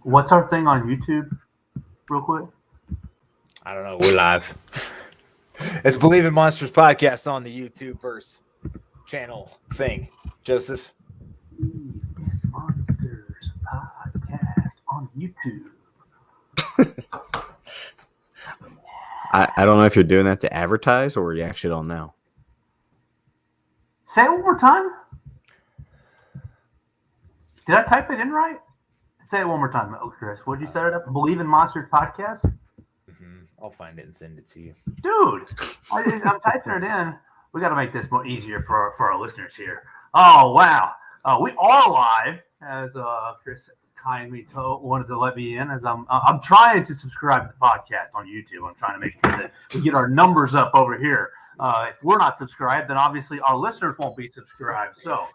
What's our thing on YouTube, real quick? I don't know. We're live. It's Believe in Monsters podcast on the YouTube verse channel thing. Joseph. Monsters podcast on YouTube. I don't know if you're doing that to advertise or you actually don't know. Say it one more time. Did I type it in right? Say it one more time, Chris. What did you set it up? Believe in Monsters podcast? Mm-hmm. I'll find it and send it to you. Dude, I'm typing it in. We got to make this more easier for our listeners here. Oh, wow. We are live, as Chris kindly wanted to let me in, as I'm trying to subscribe to the podcast on YouTube. I'm trying to make sure that we get our numbers up over here. If we're not subscribed, then obviously our listeners won't be subscribed. So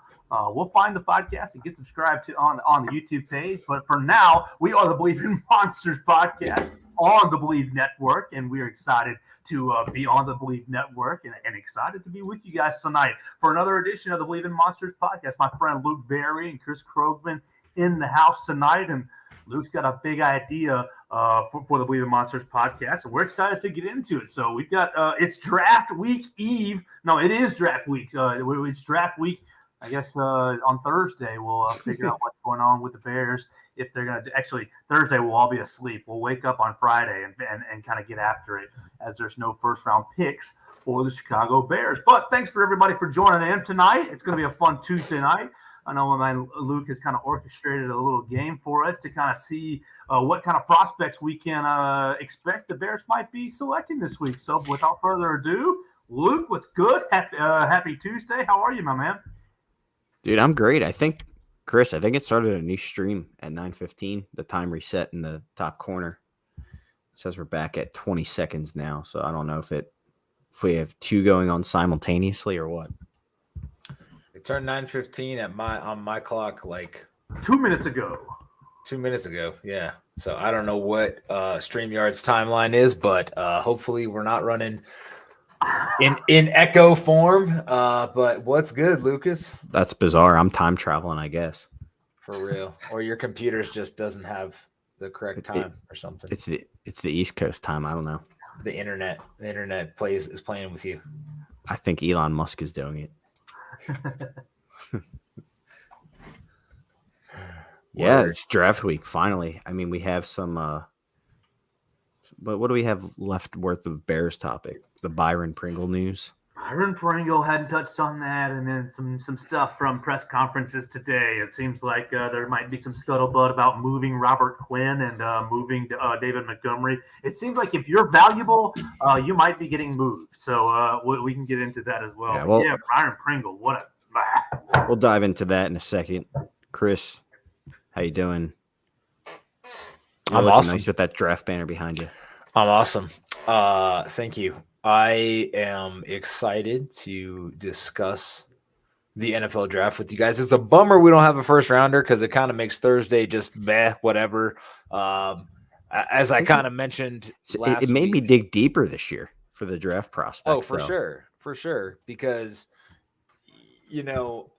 we'll find the podcast and get subscribed to on the YouTube page. But for now, we are the Believe in Monsters podcast on the Believe Network, and we are excited to be on the Believe Network and excited to be with you guys tonight for another edition of the Believe in Monsters podcast. My friend Luke Berry and Chris Krogman in the house tonight, and Luke's got a big idea for the Believe in Monsters podcast, and we're excited to get into it. So we've got it's draft week eve. No, it is draft week. It's draft week. I guess on Thursday we'll figure out what's going on with the Bears. If they're going to actually Thursday, we'll all be asleep. We'll wake up on Friday and kind of get after it, as there's no first round picks for the Chicago Bears. But thanks for everybody for joining in tonight. It's going to be a fun Tuesday night. I know my man Luke has kind of orchestrated a little game for us to kind of see what kind of prospects we can expect the Bears might be selecting this week. So without further ado, Luke, what's good? Happy Tuesday. How are you, my man? Dude, I'm great. Chris, I think it started a new stream at 9:15. The time reset in the top corner. It says we're back at 20 seconds now. So I don't know if we have two going on simultaneously or what. It turned 9:15 on my clock like 2 minutes ago. 2 minutes ago, yeah. So I don't know what StreamYard's timeline is, but hopefully we're not running in echo form. But what's good, Lucas? That's bizarre. I'm time traveling, I guess. For real. Or your computer's just doesn't have the correct time or something. It's the East Coast time. I don't know. The internet is playing with you. I think Elon Musk is doing it. Yeah, it's draft week finally. I mean, we have some but what do we have left worth of Bears topic? The Byron Pringle news. Byron Pringle hadn't touched on that, and then some stuff from press conferences today. It seems like there might be some scuttlebutt about moving Robert Quinn and moving David Montgomery. It seems like if you're valuable, you might be getting moved. So we can get into that as well. Yeah, Byron Pringle, what a... We'll dive into that in a second. Chris, how you doing? I'm awesome. Nice with that draft banner behind you. I'm awesome. Thank you. I am excited to discuss the NFL draft with you guys. It's a bummer we don't have a first rounder because it kind of makes Thursday just whatever. As I kind of mentioned last it made week, me dig deeper this year for the draft prospects. Oh, for sure. Because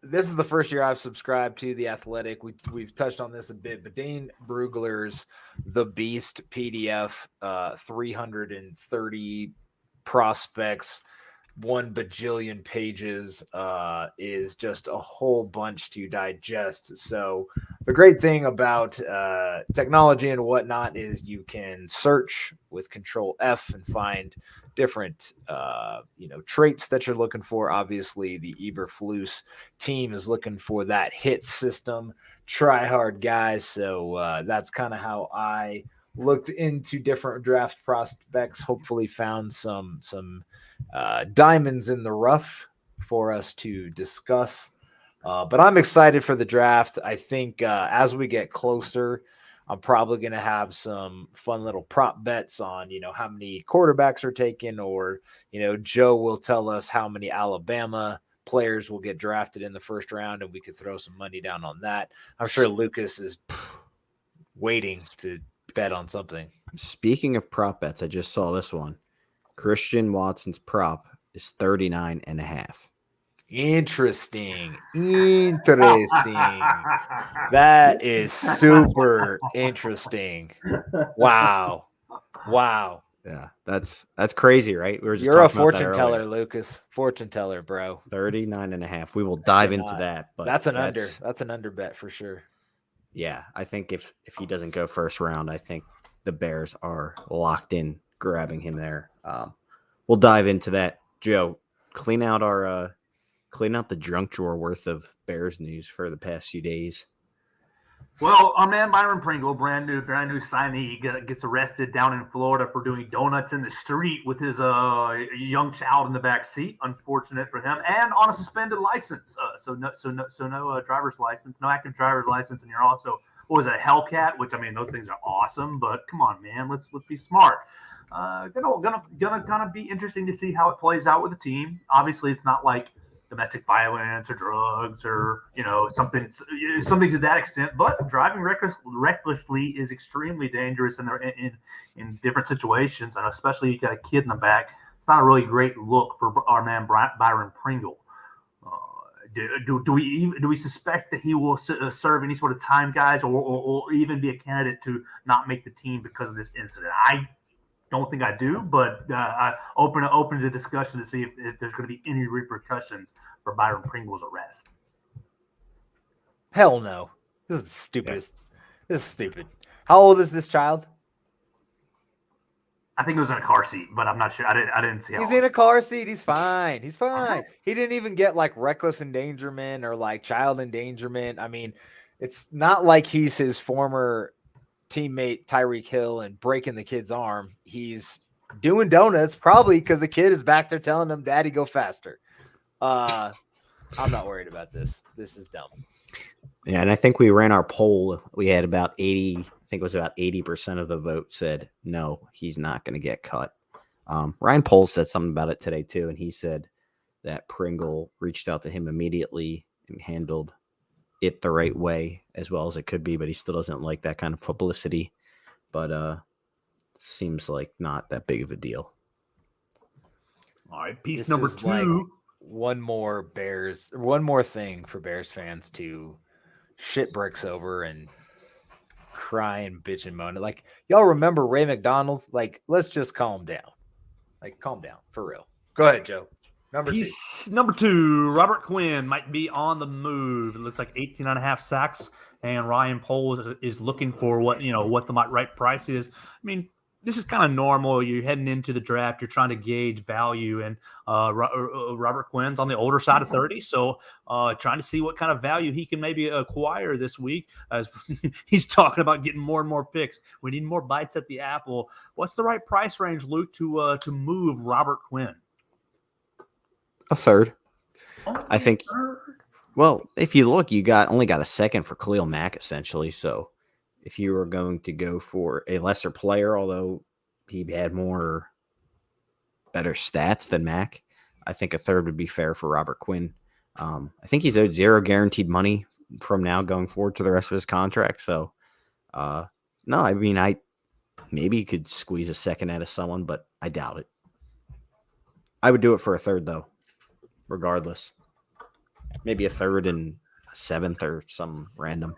this is the first year I've subscribed to The Athletic. We've touched on this a bit, but Dane Brugler's The Beast PDF, 330 prospects, 1 bajillion pages, is just a whole bunch to digest. So the great thing about technology and whatnot is you can search with Control F and find different traits that you're looking for. Obviously, the Eberflus team is looking for that hit system, try hard guys. So that's kind of how I looked into different draft prospects. Hopefully, found some diamonds in the rough for us to discuss. But I'm excited for the draft. I think as we get closer, I'm probably going to have some fun little prop bets on, how many quarterbacks are taken, or, Joe will tell us how many Alabama players will get drafted in the first round, and we could throw some money down on that. I'm sure Lucas is waiting to bet on something. Speaking of prop bets, I just saw this one. Christian Watson's prop is 39.5. Interesting. That is super interesting. Wow. Yeah, that's crazy, right? We were just You're a talking about that fortune earlier. teller, Lucas. Fortune teller, bro. 39.5. We will dive You're into not. that, but That's an under. That's an under bet for sure. Yeah, I think if he doesn't go first round, I think the Bears are locked in grabbing him there. We'll dive into that. Joe, clean out the junk drawer worth of Bears news for the past few days. Well, our man Byron Pringle, brand new signee, gets arrested down in Florida for doing donuts in the street with his young child in the back seat. Unfortunate for him, and on a suspended license. So no driver's license, no active driver's license, and you're also a Hellcat, which I mean those things are awesome, but come on, man, let's be smart. Gonna be interesting to see how it plays out with the team. Obviously, it's not like domestic violence or drugs or something to that extent, but driving recklessly is extremely dangerous in different situations, and especially you got a kid in the back. It's not a really great look for our man Byron Pringle. Do we suspect that he will serve any sort of time, guys, or even be a candidate to not make the team because of this incident? I don't think I do, but I open to discussion to see if there's going to be any repercussions for Byron Pringle's arrest. Hell no. This is stupid. Yeah. This is stupid. How old is this child? I think it was in a car seat, but I'm not sure. I didn't see how. He's in a car seat. He's fine. He's fine. He didn't even get like reckless endangerment or like child endangerment. I mean, it's not like he's his former teammate Tyreek Hill and breaking the kid's arm. He's doing donuts probably because the kid is back there telling him, "Daddy, go faster." I'm not worried about this. This is dumb. Yeah, and I think we ran our poll. We had about 80. I think it was about 80% of the vote said no, he's not going to get cut. Ryan Poles said something about it today too, and he said that Pringle reached out to him immediately and handled it the right way as well as it could be, but he still doesn't like that kind of publicity. But seems like not that big of a deal. All right, piece number 2. Like one more thing for Bears fans to shit bricks over and cry and bitch and moan. Like, y'all remember Ray McDonald? Like, let's just calm down. Like, calm down for real. Go ahead, Joe. Number two, Robert Quinn might be on the move. It looks like 18.5 sacks, and Ryan Poles is looking for what the right price is. I mean, this is kind of normal. You're heading into the draft. You're trying to gauge value, and Robert Quinn's on the older side of 30, so trying to see what kind of value he can maybe acquire this week. As he's talking about getting more and more picks, we need more bites at the apple. What's the right price range, Luke, to move Robert Quinn? A third. I think. Well, if you look, you only got a second for Khalil Mack, essentially. So if you were going to go for a lesser player, although he had better stats than Mack, I think a third would be fair for Robert Quinn. I think he's owed zero guaranteed money from now going forward to the rest of his contract. So, no, I mean, I maybe you could squeeze a second out of someone, but I doubt it. I would do it for a third, though, regardless. Maybe a third and a seventh or some random.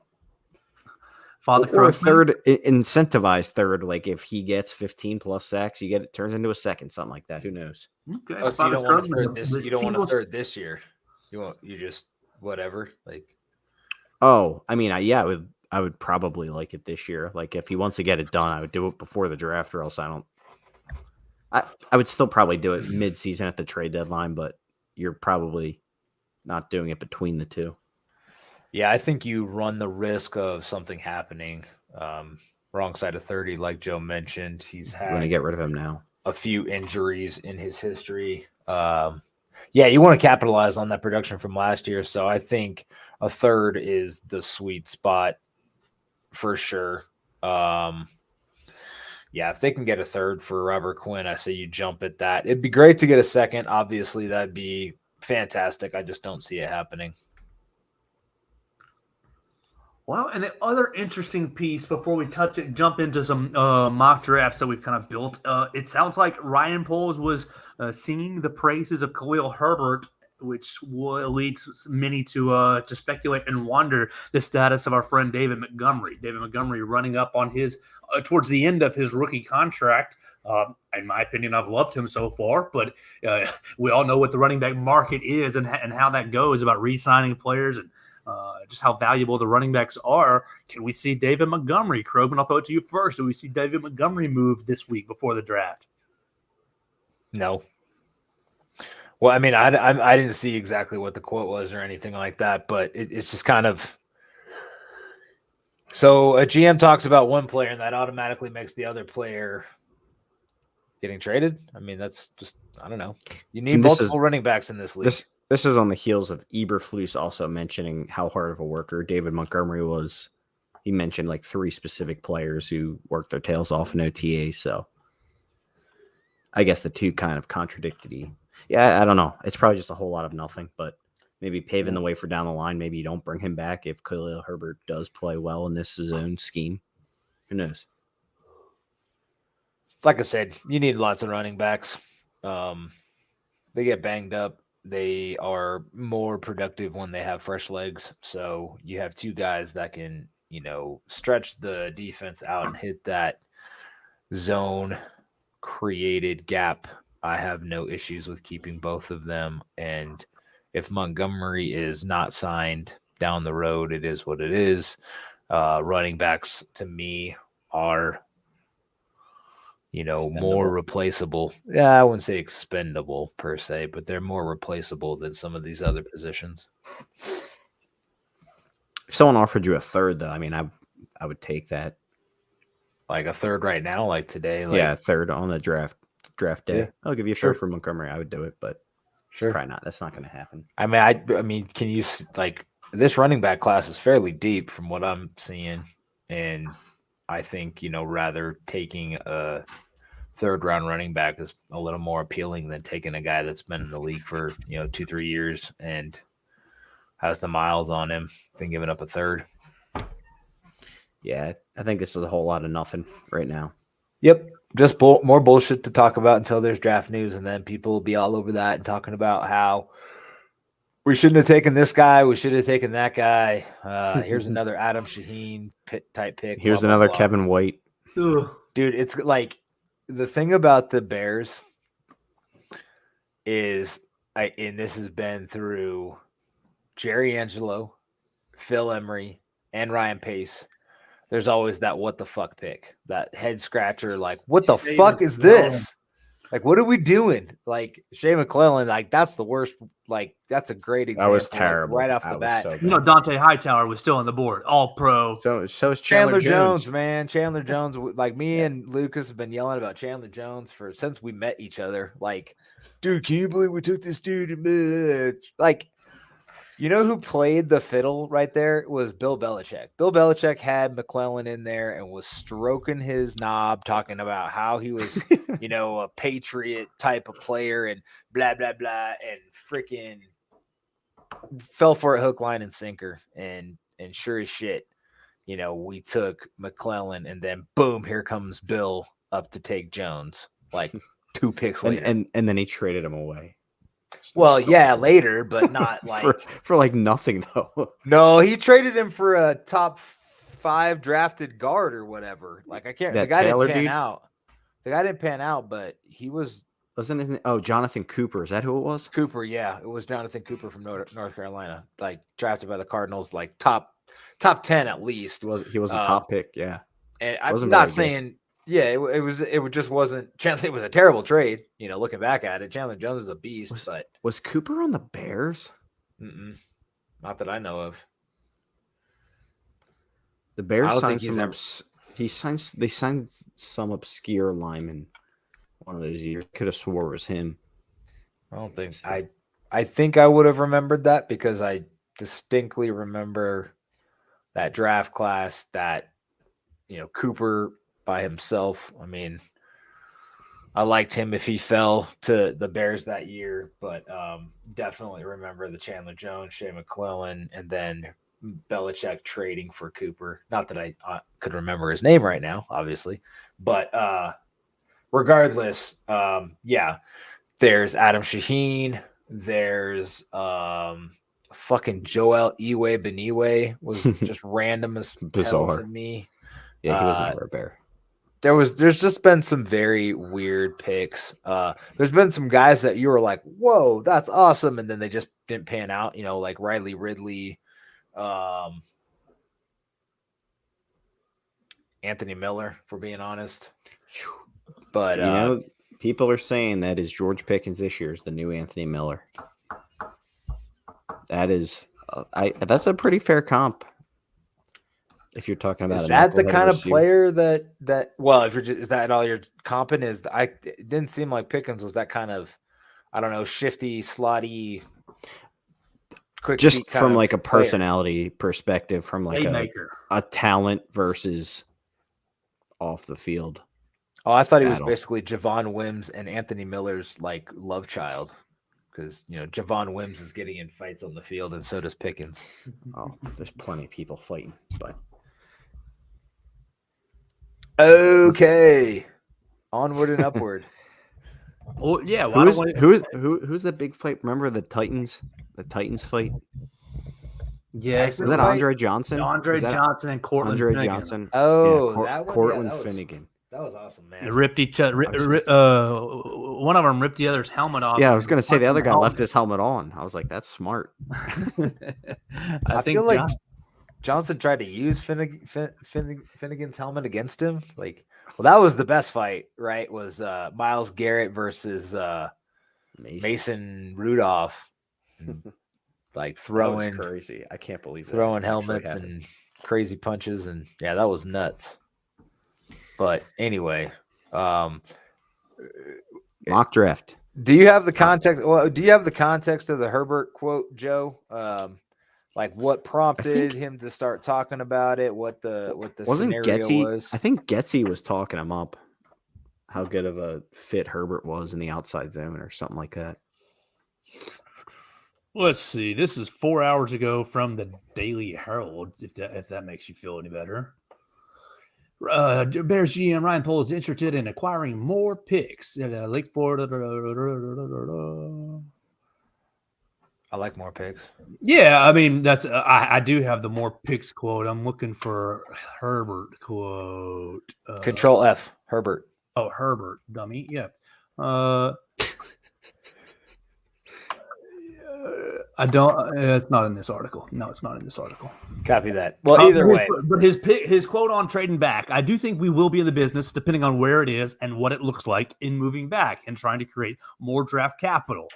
Or a third, incentivized third. Like if he gets 15 plus sacks, it turns into a second, something like that. Who knows? Okay. Oh, so you don't want a third this. You don't want a third this year. You just whatever. Like. Oh, I mean, I would probably like it this year. Like if he wants to get it done, I would do it before the draft, or else I don't. I would still probably do it mid-season at the trade deadline, but you're probably not doing it between the two. Yeah, I think you run the risk of something happening. Wrong side of 30, like Joe mentioned. He's had going to get rid of him now. A few injuries in his history. Yeah, you want to capitalize on that production from last year. So I think a third is the sweet spot for sure. Yeah, if they can get a third for Robert Quinn, I say you jump at that. It'd be great to get a second. Obviously, that'd be fantastic. I just don't see it happening. Well, and the other interesting piece before we jump into some mock drafts that we've kind of built, it sounds like Ryan Poles was singing the praises of Khalil Herbert which leads many to speculate and wonder the status of our friend David Montgomery. David Montgomery running up on his towards the end of his rookie contract. In my opinion, I've loved him so far, but we all know what the running back market is and how that goes about re-signing players and just how valuable the running backs are. Can we see David Montgomery? Krogman, I'll throw it to you first. Do we see David Montgomery move this week before the draft? No. Well, I mean, I didn't see exactly what the quote was or anything like that, but it's just kind of. So a GM talks about one player, and that automatically makes the other player getting traded. I mean, that's just, I don't know. You need multiple running backs in this league. This is on the heels of Eberflus also mentioning how hard of a worker David Montgomery was. He mentioned like 3 specific players who worked their tails off in OTA. So I guess the two kind of contradicted. Yeah, I don't know. It's probably just a whole lot of nothing, but maybe paving the way for down the line. Maybe you don't bring him back if Khalil Herbert does play well in this zone scheme. Who knows? Like I said, you need lots of running backs. They get banged up. They are more productive when they have fresh legs. So you have 2 guys that can, stretch the defense out and hit that zone created gap. I have no issues with keeping both of them. And if Montgomery is not signed down the road, it is what it is. Running backs to me are, more replaceable. Yeah, I wouldn't say expendable per se, but they're more replaceable than some of these other positions. If someone offered you a third, though, I mean, I would take that. Like a third right now, like today. A third on the draft day. Yeah. I'll give you a third for Montgomery. I would do it, but it's probably not. That's not going to happen. I mean, can you this running back class is fairly deep from what I'm seeing, and I think rather taking a third round running back is a little more appealing than taking a guy that's been in the league for 2-3 years and has the miles on him than giving up a third. Yeah, I think this is a whole lot of nothing right now. Yep. Just more bullshit to talk about until there's draft news, and then people will be all over that and talking about how we shouldn't have taken this guy. We should have taken that guy. Here's another Adam Shaheen type pick. Here's another Kevin White. Ugh. Dude, it's like the thing about the Bears is, and this has been through Jerry Angelo, Phil Emery, and Ryan Pace. There's always that what the fuck pick, that head scratcher. Like, what the fuck is this? Like, what are we doing? Like, Shea McClellan, like, that's the worst. Like, that's a great example. That was terrible. Right off the bat. So Dante Hightower was still on the board, all pro. So is Chandler Jones, man. Chandler Jones, like me and Lucas have been yelling about Chandler Jones since we met each other. Like, dude, can you believe we took this dude? Like, who played the fiddle right there? It was Bill Belichick. Bill Belichick had McClellan in there and was stroking his knob, talking about how he was, a patriot type of player and blah, blah, blah, and freaking fell for it hook, line, and sinker. And sure as shit, we took McClellan, and then boom, here comes Bill up to take Jones, like 2 picks later. And then he traded him away. Well, yeah, later, but not like for like nothing though. No, he traded him for a top 5 drafted guard or whatever. Like, I can't. The guy didn't pan out. The guy didn't pan out, but he wasn't his name? Oh, Jonathan Cooper. Is that who it was? Cooper, yeah, it was Jonathan Cooper from North Carolina, like drafted by the Cardinals, like top 10 at least. He was a top pick, yeah. And I'm not saying. Yeah, it just wasn't Chandler. It was a terrible trade, looking back at it. Chandler Jones is a beast, but was Cooper on the Bears? Not that I know of. The Bears signed they signed some obscure lineman one of those years. Could have swore it was him. I don't think so. I think I would have remembered that because I distinctly remember that draft class that Cooper by himself. I mean, I liked him if he fell to the Bears that year, but definitely remember the Chandler Jones, Shea McClellan, and then Belichick trading for Cooper. Not that I could remember his name right now, obviously, but regardless, yeah, there's Adam Shaheen, There's fucking Joel Iwe Beniwe was just random as hell Bizarre. to me. Yeah, he was never a Bear. There's just been some very weird picks. There's been some guys that you were like, whoa, that's awesome, and then they just didn't pan out, like Riley Ridley, Anthony Miller, for being honest. But people are saying that is George Pickens this year is the new Anthony Miller. That is that's a pretty fair comp. If you're talking about is that the kind of player that if is that all you're comping is? It didn't seem like Pickens was that kind of, I don't know, shifty, slotty, quick. Just from like a personality perspective, from like Playmaker. a talent versus off the field. Oh, I thought he was basically Javon Wims and Anthony Miller's like love child, because Javon Wims is getting in fights on the field, and so does Pickens. Oh, there's plenty of people fighting, but. Okay, onward and upward. Oh yeah, who's the big fight? Remember the Titans fight? Yeah, was that Andre Johnson? Andre Johnson and Cortland Andre Johnson. Oh, yeah, Cortland Finnegan. That was awesome, man. They ripped each other. One of them ripped the other's helmet off. Yeah, I was gonna say the other guy left his helmet on. I was like, that's smart. I feel like Johnson tried to use Finnegan's helmet against him. That was the best fight, right? Was Myles Garrett versus Mason Rudolph, throwing that was crazy. I can't believe throwing helmets and crazy punches, and yeah, that was nuts. But anyway, mock draft. Do you have the context? Well, do you have the context of the Herbert quote, Joe? What prompted him to start talking about it? What the scenario was? I think Getsy was talking him up. How good of a fit Herbert was in the outside zone, or something like that. Let's see. This is 4 hours ago from the Daily Herald. If that makes you feel any better. Bears GM Ryan Poles is interested in acquiring more picks at Lake Florida. I like more picks. Yeah, I mean that's I do have the more picks quote. I'm looking for Herbert quote. Control F, Herbert. Oh, Herbert, dummy. Yeah. I don't. It's not in this article. No, it's not in this article. Copy that. Well, either way, but his quote on trading back. I do think we will be in the business, depending on where it is and what it looks like, in moving back and trying to create more draft capital.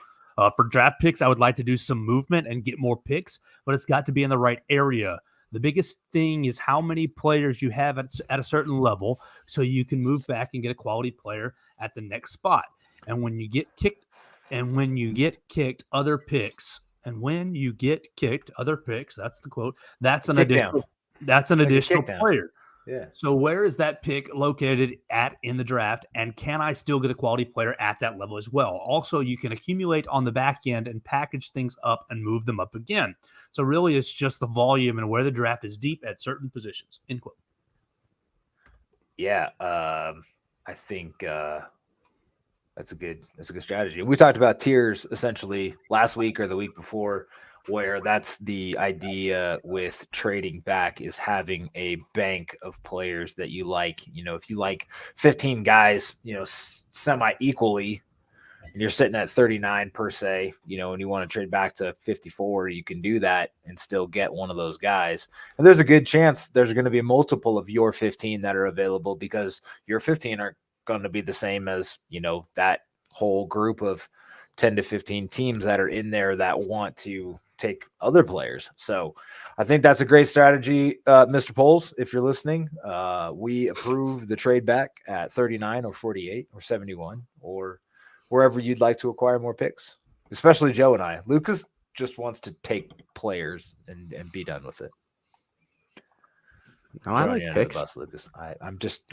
For draft picks, I would like to do some movement and get more picks, but it's got to be in the right area. The biggest thing is how many players you have at a certain level, so you can move back and get a quality player at the next spot. And when you get kicked, other picks. And when you get kicked, other picks. That's the quote. That's an additional player. Yeah. So where is that pick located at in the draft? And can I still get a quality player at that level as well? Also, you can accumulate on the back end and package things up and move them up again. So really, it's just the volume and where the draft is deep at certain positions. End quote. Yeah, I think that's a good strategy. We talked about tiers essentially last week or the week before, where that's the idea with trading back, is having a bank of players that you like. If you like 15 guys, semi-equally, and you're sitting at 39 per se, and you want to trade back to 54, you can do that and still get one of those guys. And there's a good chance there's going to be multiple of your 15 that are available, because your 15 aren't going to be the same as, that whole group of 10 to 15 teams that are in there that want to take other players. So I think that's a great strategy, Mr. Poles. If you're listening, we approve the trade back at 39 or 48 or 71 or wherever you'd like to acquire more picks, especially Joe and I. Lucas just wants to take players and be done with it. I like picks. Bus, Lucas. I'm just.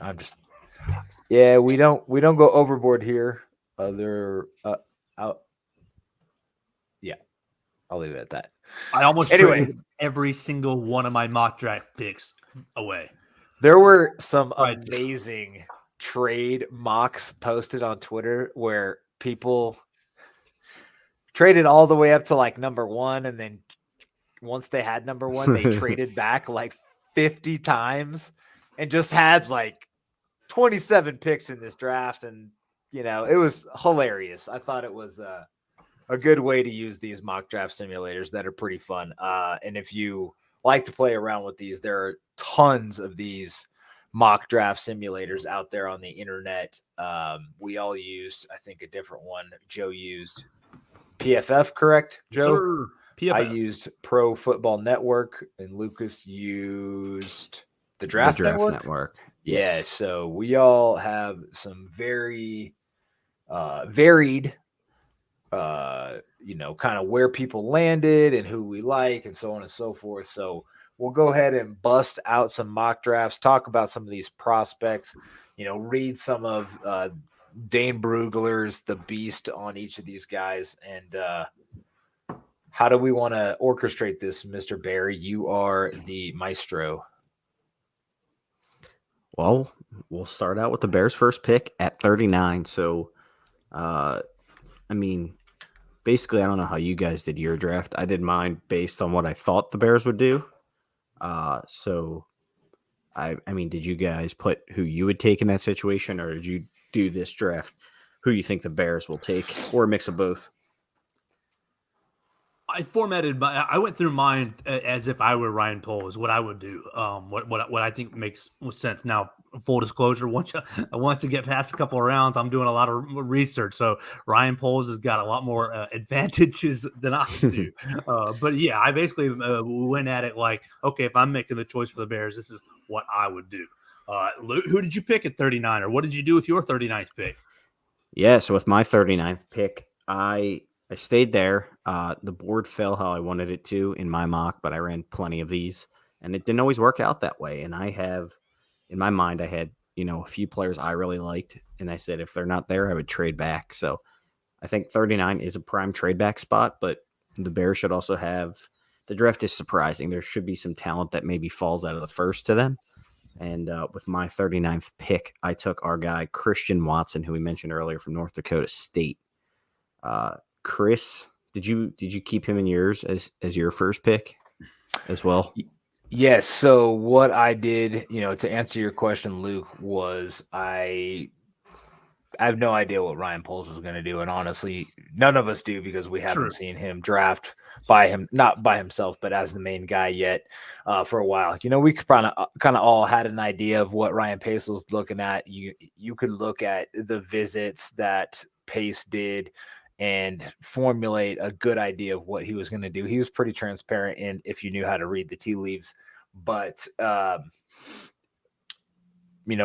Yeah, we don't go overboard here. Yeah, I'll leave it at that. I almost traded every single one of my mock draft picks away. There were some amazing trade mocks posted on Twitter where people traded all the way up to like number 1, and then once they had number 1, they traded back like 50 times and just had like 27 picks in this draft. And it was hilarious. I thought it was a good way to use these mock draft simulators that are pretty fun. And if you like to play around with these, there are tons of these mock draft simulators out there on the internet. We all used, I think, a different one. Joe used PFF, correct, Joe? Sir, PFF. I used Pro Football Network, and Lucas used the Draft Network. Yes. Yeah, so we all have some very varied, kind of where people landed and who we like and so on and so forth. So we'll go ahead and bust out some mock drafts, talk about some of these prospects, read some of Dane Brugler's The Beast on each of these guys. And how do we want to orchestrate this, Mr. Barry? You are the maestro. Well, we'll start out with the Bears' first pick at 39. So, basically, I don't know how you guys did your draft. I did mine based on what I thought the Bears would do. Did you guys put who you would take in that situation, or did you do this draft who you think the Bears will take, or a mix of both? I went through mine as if I were Ryan Poles, what I would do, what I think makes sense. Now, full disclosure, once you get past a couple of rounds, I'm doing a lot of research. So Ryan Poles has got a lot more advantages than I do. But yeah, I basically went at it like, okay, if I'm making the choice for the Bears, this is what I would do. Luke, who did you pick at 39, or what did you do with your 39th pick? Yeah, so with my 39th pick, I stayed there. The board fell how I wanted it to in my mock, but I ran plenty of these, and it didn't always work out that way. And in my mind, I had, a few players I really liked, and I said if they're not there, I would trade back. So I think 39 is a prime trade back spot, but the Bears should also have – the draft is surprising. There should be some talent that maybe falls out of the first to them. And with my 39th pick, I took our guy Christian Watson, who we mentioned earlier from North Dakota State. Chris, did you keep him in yours as your first pick as well? Yes. So what I did, to answer your question, Luke, was I have no idea what Ryan Poles is going to do, and honestly, none of us do because we haven't seen him draft not by himself, but as the main guy yet for a while. We kind of all had an idea of what Ryan Pace was looking at. You could look at the visits that Pace did and formulate a good idea of what he was going to do. He was pretty transparent in if you knew how to read the tea leaves, but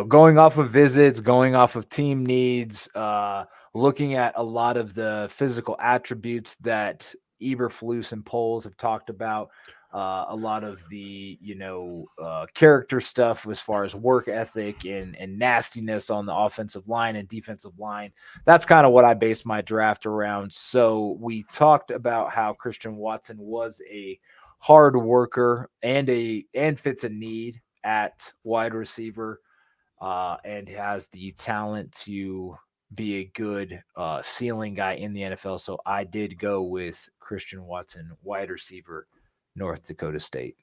going off of visits, going off of team needs, looking at a lot of the physical attributes that Eberflus and Poles have talked about, a lot of the, character stuff as far as work ethic and nastiness on the offensive line and defensive line. That's kind of what I based my draft around. So we talked about how Christian Watson was a hard worker and fits a need at wide receiver, and has the talent to be a good ceiling guy in the NFL. So I did go with Christian Watson, wide receiver, North Dakota State.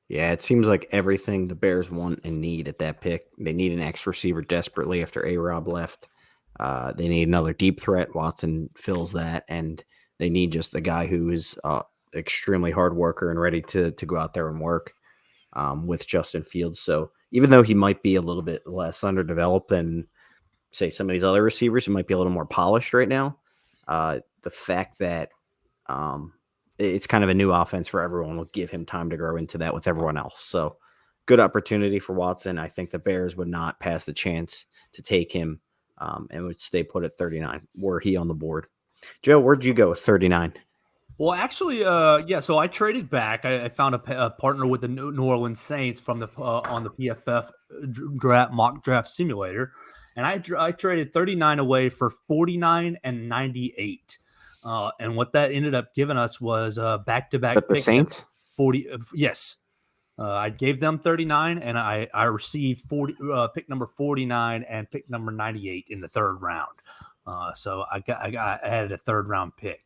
Yeah, it seems like everything the Bears want and need at that pick. They need an X receiver desperately after A-Rob left. They need another deep threat. Watson fills that, and they need just a guy who is extremely hard worker and ready to go out there and work with Justin Fields. So even though he might be a little bit less underdeveloped than, say, some of these other receivers, he might be a little more polished right now. The fact that it's kind of a new offense for everyone will give him time to grow into that with everyone else. So good opportunity for Watson. I think the Bears would not pass the chance to take him and would stay put at 39 were he on the board. Joe, where'd you go with 39? Well, actually, so I traded back. I found a partner with the New Orleans Saints from the on the PFF mock draft simulator, and I traded 39 away for 49 and 98. And what that ended up giving us was back-to-back picks. The Saints? 40. Yes. I gave them 39, and I received pick number 49 and pick number 98 in the third round. So I added a 3rd round pick.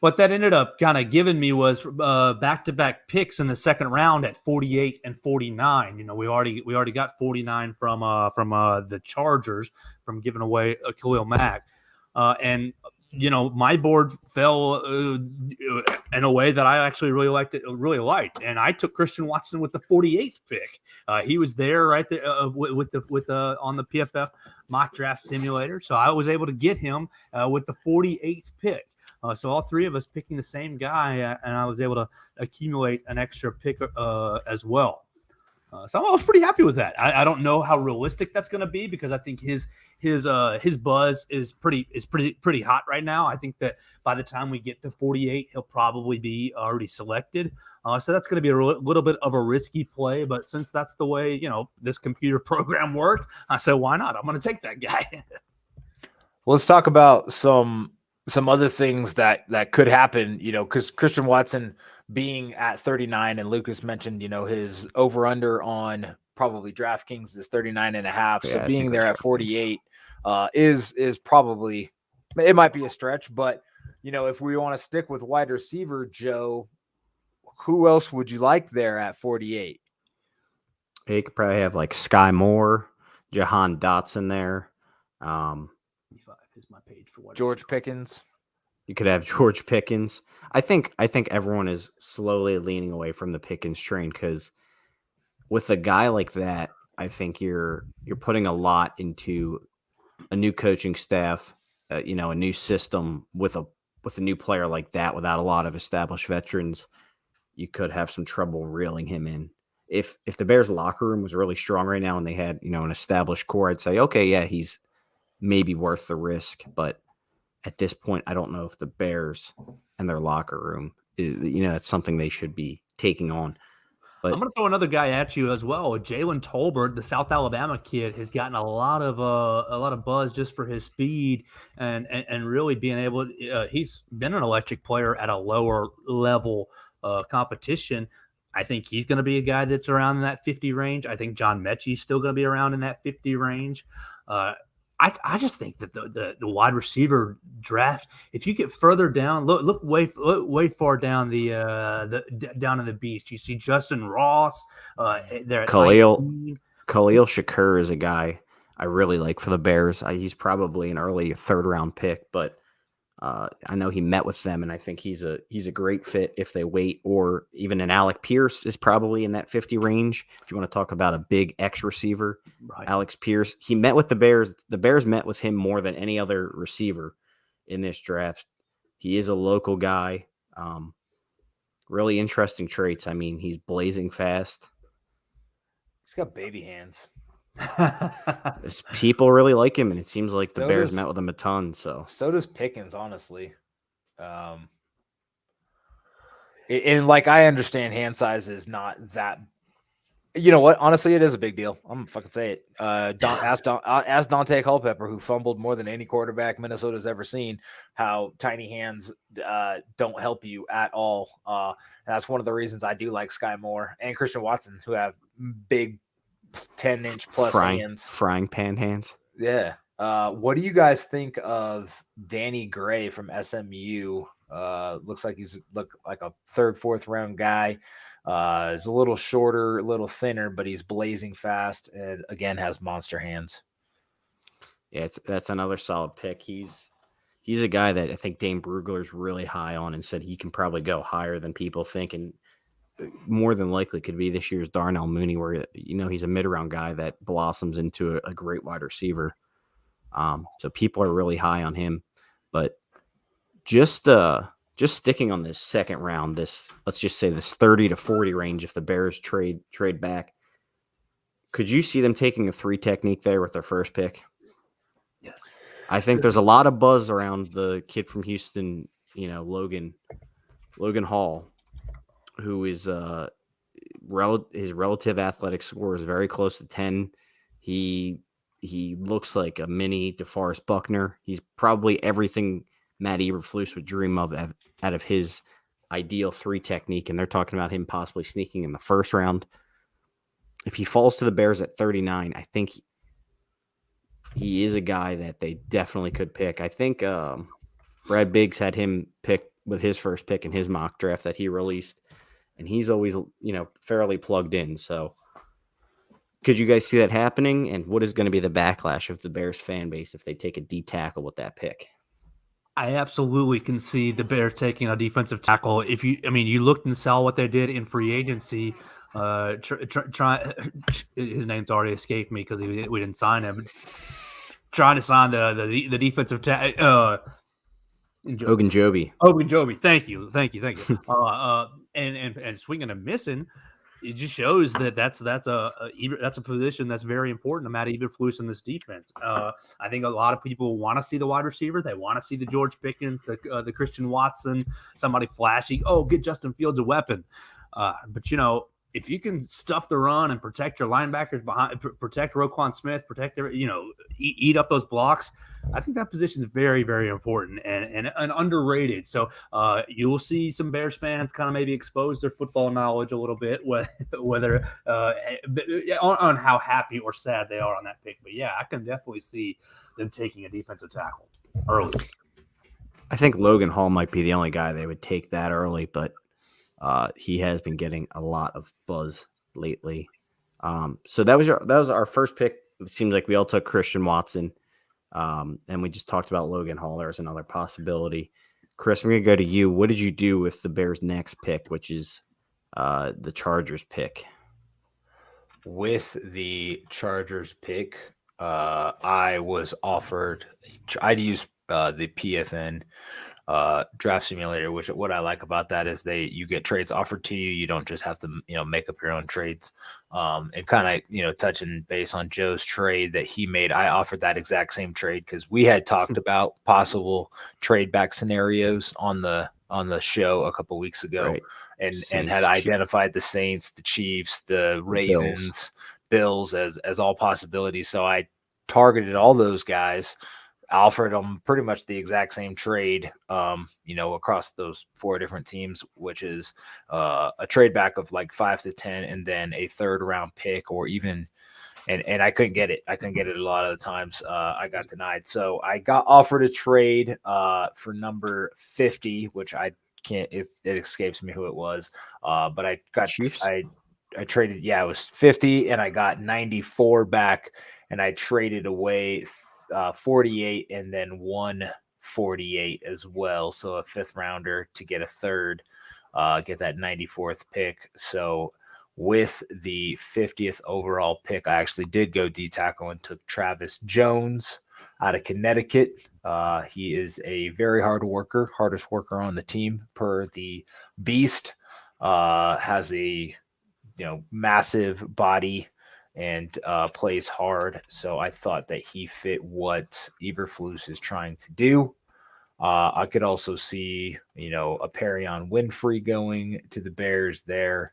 What that ended up kind of giving me was back-to-back picks in the 2nd round at 48 and 49. You know, we already got 49 from the Chargers from giving away Khalil Mack, and you know, my board fell in a way that I actually really liked, and I took Christian Watson with the 48th pick. He was there right there with the on the PFF mock draft simulator, so I was able to get him with the 48th pick. So all 3 of us picking the same guy, and I was able to accumulate an extra pick as well. So I was pretty happy with that. I don't know how realistic that's going to be because I think his buzz is pretty hot right now. I think that by the time we get to 48, he'll probably be already selected. So that's going to be a little bit of a risky play. But since that's the way, you know, this computer program works, I said, why not? I'm going to take that guy. Well, let's talk about some other things that could happen, you know, because Christian Watson being at 39, and Lucas mentioned, you know, his over under on probably DraftKings is 39.5. Yeah, So being there at 48 is probably, it might be a stretch, but you know, if we want to stick with wide receiver, Joe, who else would you like there at 48? You could probably have like Sky Moore, Jahan Dotson there. Is my page for what George Pickens. You could have George Pickens. I think everyone is slowly leaning away from the Pickens train because with a guy like that, I think you're putting a lot into a new coaching staff, you know, a new system with a new player like that without a lot of established veterans. You could have some trouble reeling him in. If the Bears locker room was really strong right now and they had, you know, an established core, I'd say, okay, yeah, he's maybe worth the risk, but at this point, I don't know if the Bears and their locker room is, you know, that's something they should be taking on. But I'm going to throw another guy at you as well. Jalen Tolbert, the South Alabama kid, has gotten a lot of buzz just for his speed and really being able. He's been an electric player at a lower level competition. I think he's going to be a guy that's around in that 50 range. I think John Mechie's still going to be around in that 50 range. I just think that the wide receiver draft, if you get further down, look way far down down in the beast, you see Justin Ross there at Khalil 19. Shakur is a guy I really like for the Bears. He's probably an early 3rd round pick, but I know he met with them, and I think he's a great fit if they wait. Or even an Alec Pierce is probably in that 50 range. If you want to talk about a big X receiver, Right. Alex Pierce, he met with the Bears. The Bears met with him more than any other receiver in this draft. He is a local guy. Really interesting traits. I mean, he's blazing fast. He's got baby hands. People really like him, and it seems like the So Bears does- met with him a ton. So does Pickens, honestly. And like, I understand hand size is not that. You know what? Honestly, it is a big deal. I'm gonna fucking say it. Ask Dante Culpepper, who fumbled more than any quarterback Minnesota's ever seen, how tiny hands don't help you at all. And that's one of the reasons I do like Sky Moore and Christian Watson, who have big 10-inch plus hands. frying pan hands. Yeah. What do you guys think of Danny Gray from SMU? Looks like he's like a 3rd, 4th round guy. He's a little shorter, a little thinner, but he's blazing fast and again has monster hands. Yeah, that's another solid pick. He's a guy that I think Dane Brugler's really high on and said he can probably go higher than people think, and more than likely could be this year's Darnell Mooney, where, you know, he's a mid-round guy that blossoms into a great wide receiver. So people are really high on him. But just sticking on this 2nd round, let's just say this 30 to 40 range, if the Bears trade back, could you see them taking a 3 technique there with their 1st pick? Yes. I think there's a lot of buzz around the kid from Houston, you know, Logan Hall, who is his relative athletic score is very close to 10. He looks like a mini DeForest Buckner. He's probably everything Matt Eberflus would dream of out of his ideal 3 technique, and they're talking about him possibly sneaking in the 1st round. If he falls to the Bears at 39, I think he is a guy that they definitely could pick. I think Brad Biggs had him pick with his first pick in his mock draft that he released, and he's always, fairly plugged in. So could you guys see that happening? And what is going to be the backlash of the Bears fan base if they take a D tackle with that pick? I absolutely can see the Bears taking a defensive tackle. You looked and saw what they did in free agency. His name's already escaped me because we didn't sign him. Trying to sign the defensive tackle. Ogunjobi. Ogunjobi. Thank you. And swinging and missing. It just shows that that's a position that's very important to Matt Eberflus in this defense. I think a lot of people want to see the wide receiver. They want to see the George Pickens, the Christian Watson, somebody flashy. Oh, get Justin Fields a weapon. But if you can stuff the run and protect your linebackers behind, protect Roquan Smith, protect eat up those blocks, I think that position is very, very important and underrated. So you will see some Bears fans kind of maybe expose their football knowledge a little bit, whether on how happy or sad they are on that pick. But yeah, I can definitely see them taking a defensive tackle early. I think Logan Hall might be the only guy they would take that early, but he has been getting a lot of buzz lately. So that was our first pick. It seems like we all took Christian Watson. And we just talked about Logan Hall. There's another possibility. Chris, I'm going to go to you. What did you do with the Bears' next pick, which is the Chargers pick? With the Chargers pick, I was offered – I'd use the PFN draft simulator, which what I like about that is you get trades offered to you. You don't just have to, make up your own trades. And kind of, touching base on Joe's trade that he made, I offered that exact same trade because we had talked about possible trade back scenarios on the show a couple weeks ago, right. and had identified the Saints, the Chiefs, the Ravens, Bills as all possibilities. So I targeted all those guys, offered them pretty much the exact same trade, across those 4 different teams, which is a trade back of like 5 to 10, and then a 3rd round pick, or even, and I couldn't get it. I couldn't get it a lot of the times. I got denied. So I got offered a trade for number 50, which I can't. It escapes me who it was. But I got Chiefs? I traded. Yeah, it was 50, and I got 94 back, and I traded away 48 and then 148 as well. So a 5th rounder to get a 3rd, get that 94th pick. So with the 50th overall pick, I actually did go D tackle and took Travis Jones out of Connecticut. He is a very hardest worker on the team per the Beast. Has a massive body and plays hard. So I thought that he fit what Eberflus is trying to do. I could also see, a Perion Winfrey going to the Bears there,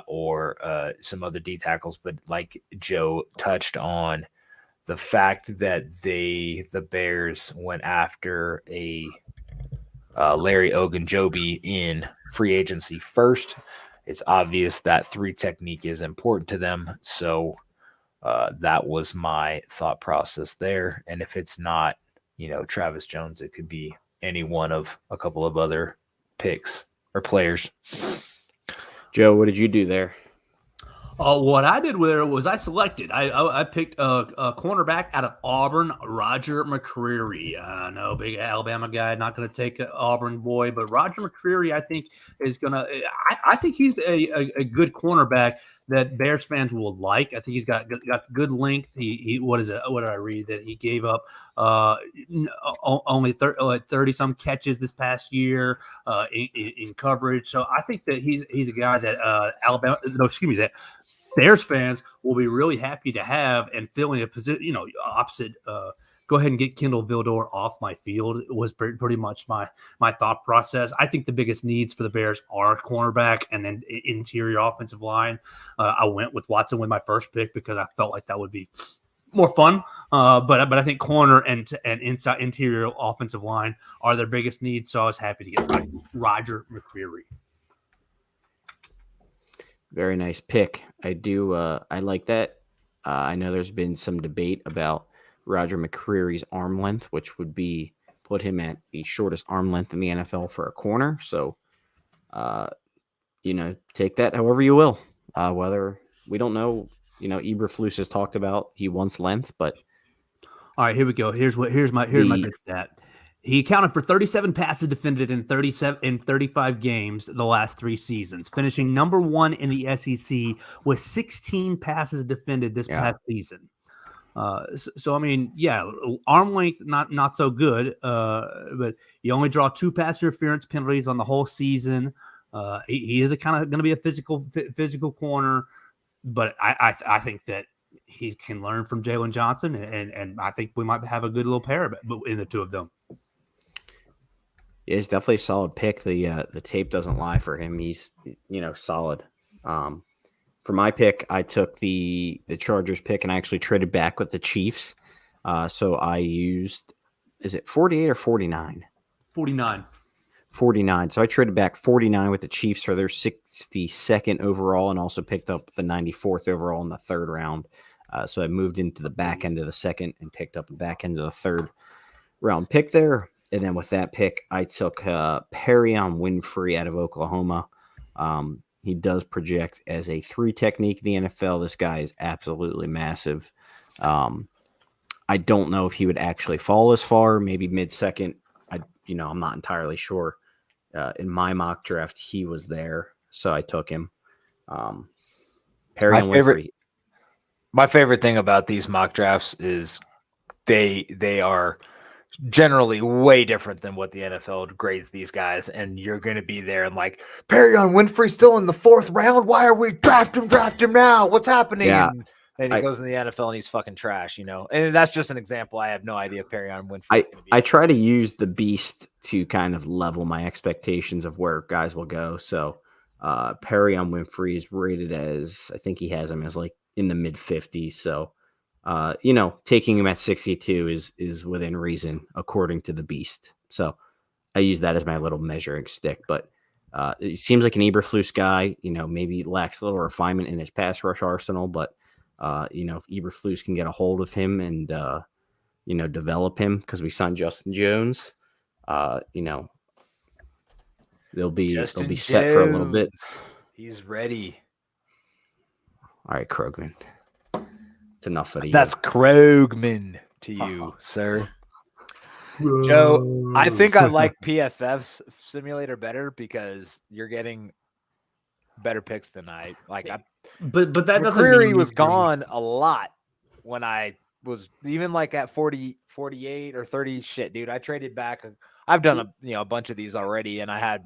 or some other D tackles. But like Joe touched on, the fact that the Bears went after a Larry Ogunjobi in free agency first, it's obvious that 3 technique is important to them. So that was my thought process there. And if it's not, Travis Jones, it could be any one of a couple of other picks or players. Joe, what did you do there? What I did with it was I selected. I picked a cornerback out of Auburn, Roger McCreary. I know, big Alabama guy, not going to take an Auburn boy, but Roger McCreary, I think, is going to. I think he's a good cornerback that Bears fans will like. I think he's got good length. He what is it? What did I read that he gave up? Only 30 some catches this past year in coverage. So I think that he's a guy that Alabama. No, excuse me, that Bears fans will be really happy to have and filling a position, opposite. Go ahead and get Kendall Vildor off my field. It was pretty much my thought process. I think the biggest needs for the Bears are cornerback and then interior offensive line. I went with Watson with my first pick because I felt like that would be more fun. But I think corner and inside interior offensive line are their biggest needs. So I was happy to get Roger McCreary. Very nice pick. I do. I like that. I know there's been some debate about Roger McCreary's arm length, which would be put him at the shortest arm length in the NFL for a corner. So, take that however you will. Whether we don't know, Eberflus has talked about he wants length, but All right, here we go. Here's my big stat. He accounted for 37 passes defended in 35 games the last 3 seasons, finishing number 1 in the SEC with 16 passes defended this past season. So I mean, arm length not so good, but you only draw 2 pass interference penalties on the whole season. He is a kind of going to be a physical corner, but I think that he can learn from Jalen Johnson, and I think we might have a good little pair in the two of them. Yeah, he's definitely a solid pick. The tape doesn't lie for him. He's solid. For my pick, I took the Chargers pick, and I actually traded back with the Chiefs. So I used, is it 48 or 49? 49. 49. So I traded back 49 with the Chiefs for their 62nd overall, and also picked up the 94th overall in the 3rd round. So I moved into the back end of the 2nd and picked up the back end of the 3rd round pick there. And then with that pick, I took Perion Winfrey out of Oklahoma. He does project as a 3 technique in the NFL. This guy is absolutely massive. I don't know if he would actually fall as far, maybe mid-second. I'm not entirely sure. In my mock draft, he was there, so I took him. Perion Winfrey. My favorite thing about these mock drafts is they are generally way different than what the NFL grades these guys, and you're going to be there and like, Perion Winfrey still in the 4th round? Why are we draft him now? What's happening? Yeah. And he goes in the NFL and he's fucking trash, And that's just an example. I have no idea if Perion Winfrey. I try to use the beast to kind of level my expectations of where guys will go. So Perion Winfrey is rated as, I think he has him as like in the mid 50s. So taking him at 62 is within reason according to the beast. So I use that as my little measuring stick. But it seems like an Eberflus guy. Maybe lacks a little refinement in his pass rush arsenal, but if Eberflus can get a hold of him and develop him, because we signed Justin Jones, they'll be set for a little bit. He's ready. All right, Krogman. It's enough of you. That's Krogman to you, sir. Joe, I think I like PFF's simulator better because you're getting better picks than I like. But that doesn't McCreary mean was gone a lot when I was even like at 40, 48 or 30. Shit, dude, I traded back. I've done a bunch of these already, and I had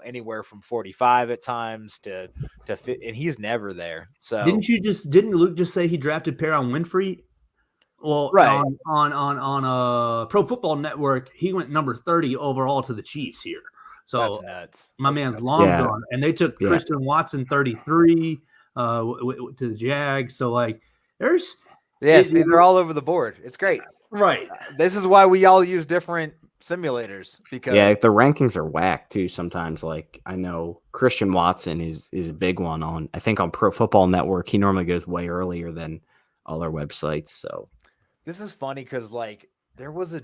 anywhere from 45 at times to fit, and he's never there. So didn't Luke just say he drafted Perion Winfrey? Well, right. on Pro Football Network, he went number 30 overall to the Chiefs here. So that's nuts. My man's long gone, and they took Christian Watson 33 to the Jags. So like, there's they're all over the board. It's great, right? This is why we all use different simulators, because the rankings are whack too sometimes. Like, I know Christian Watson is a big one on, I think on Pro Football Network. He normally goes way earlier than other websites. So this is funny because like there was a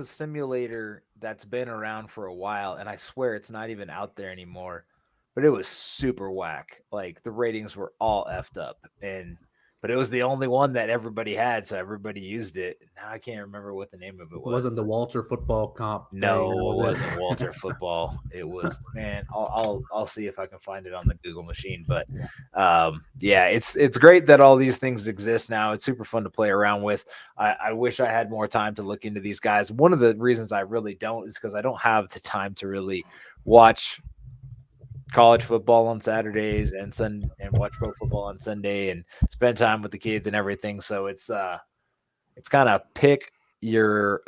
simulator that's been around for a while, and I swear it's not even out there anymore, but it was super whack. Like the ratings were all effed up, but it was the only one that everybody had, so everybody used it. Now I can't remember what the name of it was. Wasn't the Walter Football Comp? No, it wasn't Walter Football. It was, man. I'll see if I can find it on the Google machine. But it's great that all these things exist now. It's super fun to play around with. I wish I had more time to look into these guys. One of the reasons I really don't is because I don't have the time to really watch college football on Saturdays and watch pro football on Sunday and spend time with the kids and everything. So it's kind of pick your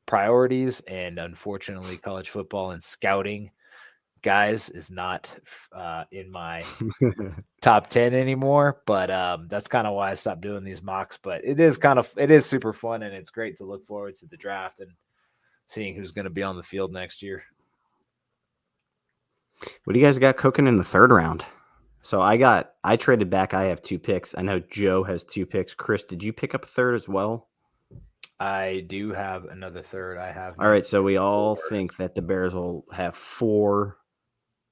priorities, and unfortunately college football and scouting guys is not in my top 10 anymore, but that's kind of why I stopped doing these mocks. But it is super fun, and it's great to look forward to the draft and seeing who's going to be on the field next year. What do you guys got cooking in the 3rd round? So I traded back. I have 2 picks. I know Joe has 2 picks. Chris, did you pick up a third as well? I do have another third. I have. All right, so we all 4. think that the Bears will have 4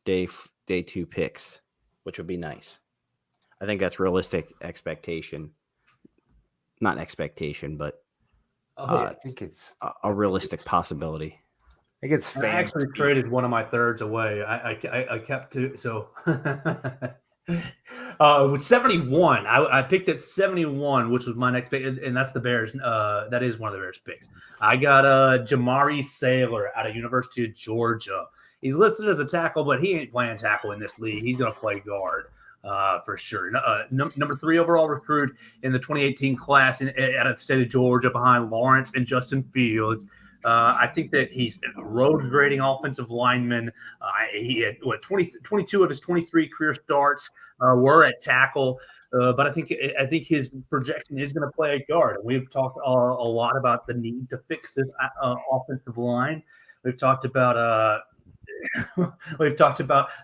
day 2 picks, which would be nice. I think that's realistic expectation. Not expectation, but I think it's. a realistic possibility. I think it's. I actually traded one of my thirds away. I kept 2. So with 71, I picked at 71, which was my next pick, and that's the Bears. That is one of the Bears picks. I got Jamari Sailor out of University of Georgia. He's listed as a tackle, but he ain't playing tackle in this league. He's going to play guard for sure. Number 3 overall recruit in the 2018 class out of the state of Georgia behind Lawrence and Justin Fields. I think that he's a road grading offensive lineman. He had 22 of his 23 career starts were at tackle. But I think his projection is going to play at guard. We've talked a lot about the need to fix this offensive line. We've talked about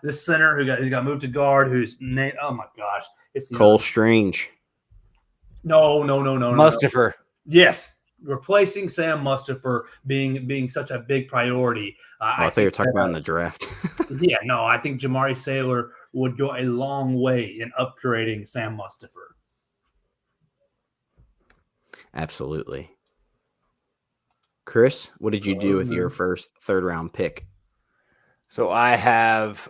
the center who got moved to guard. Whose name? Oh my gosh, it's Cole Strange. No. Mustipher. Yes, replacing Sam Mustipher being such a big priority. I thought you were talking about in the draft. Yeah, no, I think Jamari Sailor would go a long way in upgrading Sam Mustipher. Absolutely. Chris, what did you do with your first 3rd round pick? So I have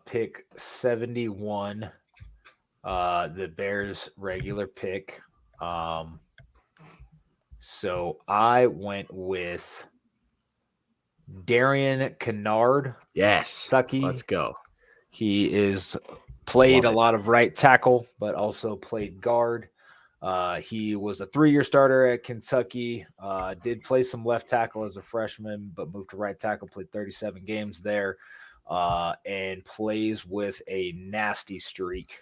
pick 71, the Bears regular pick. So I went with Darian Kennard. Yes. Kentucky. Let's go. He is played a Love it. lot of right tackle, but also played guard. He was a 3-year starter at Kentucky, did play some left tackle as a freshman, but moved to right tackle, played 37 games there, and plays with a nasty streak.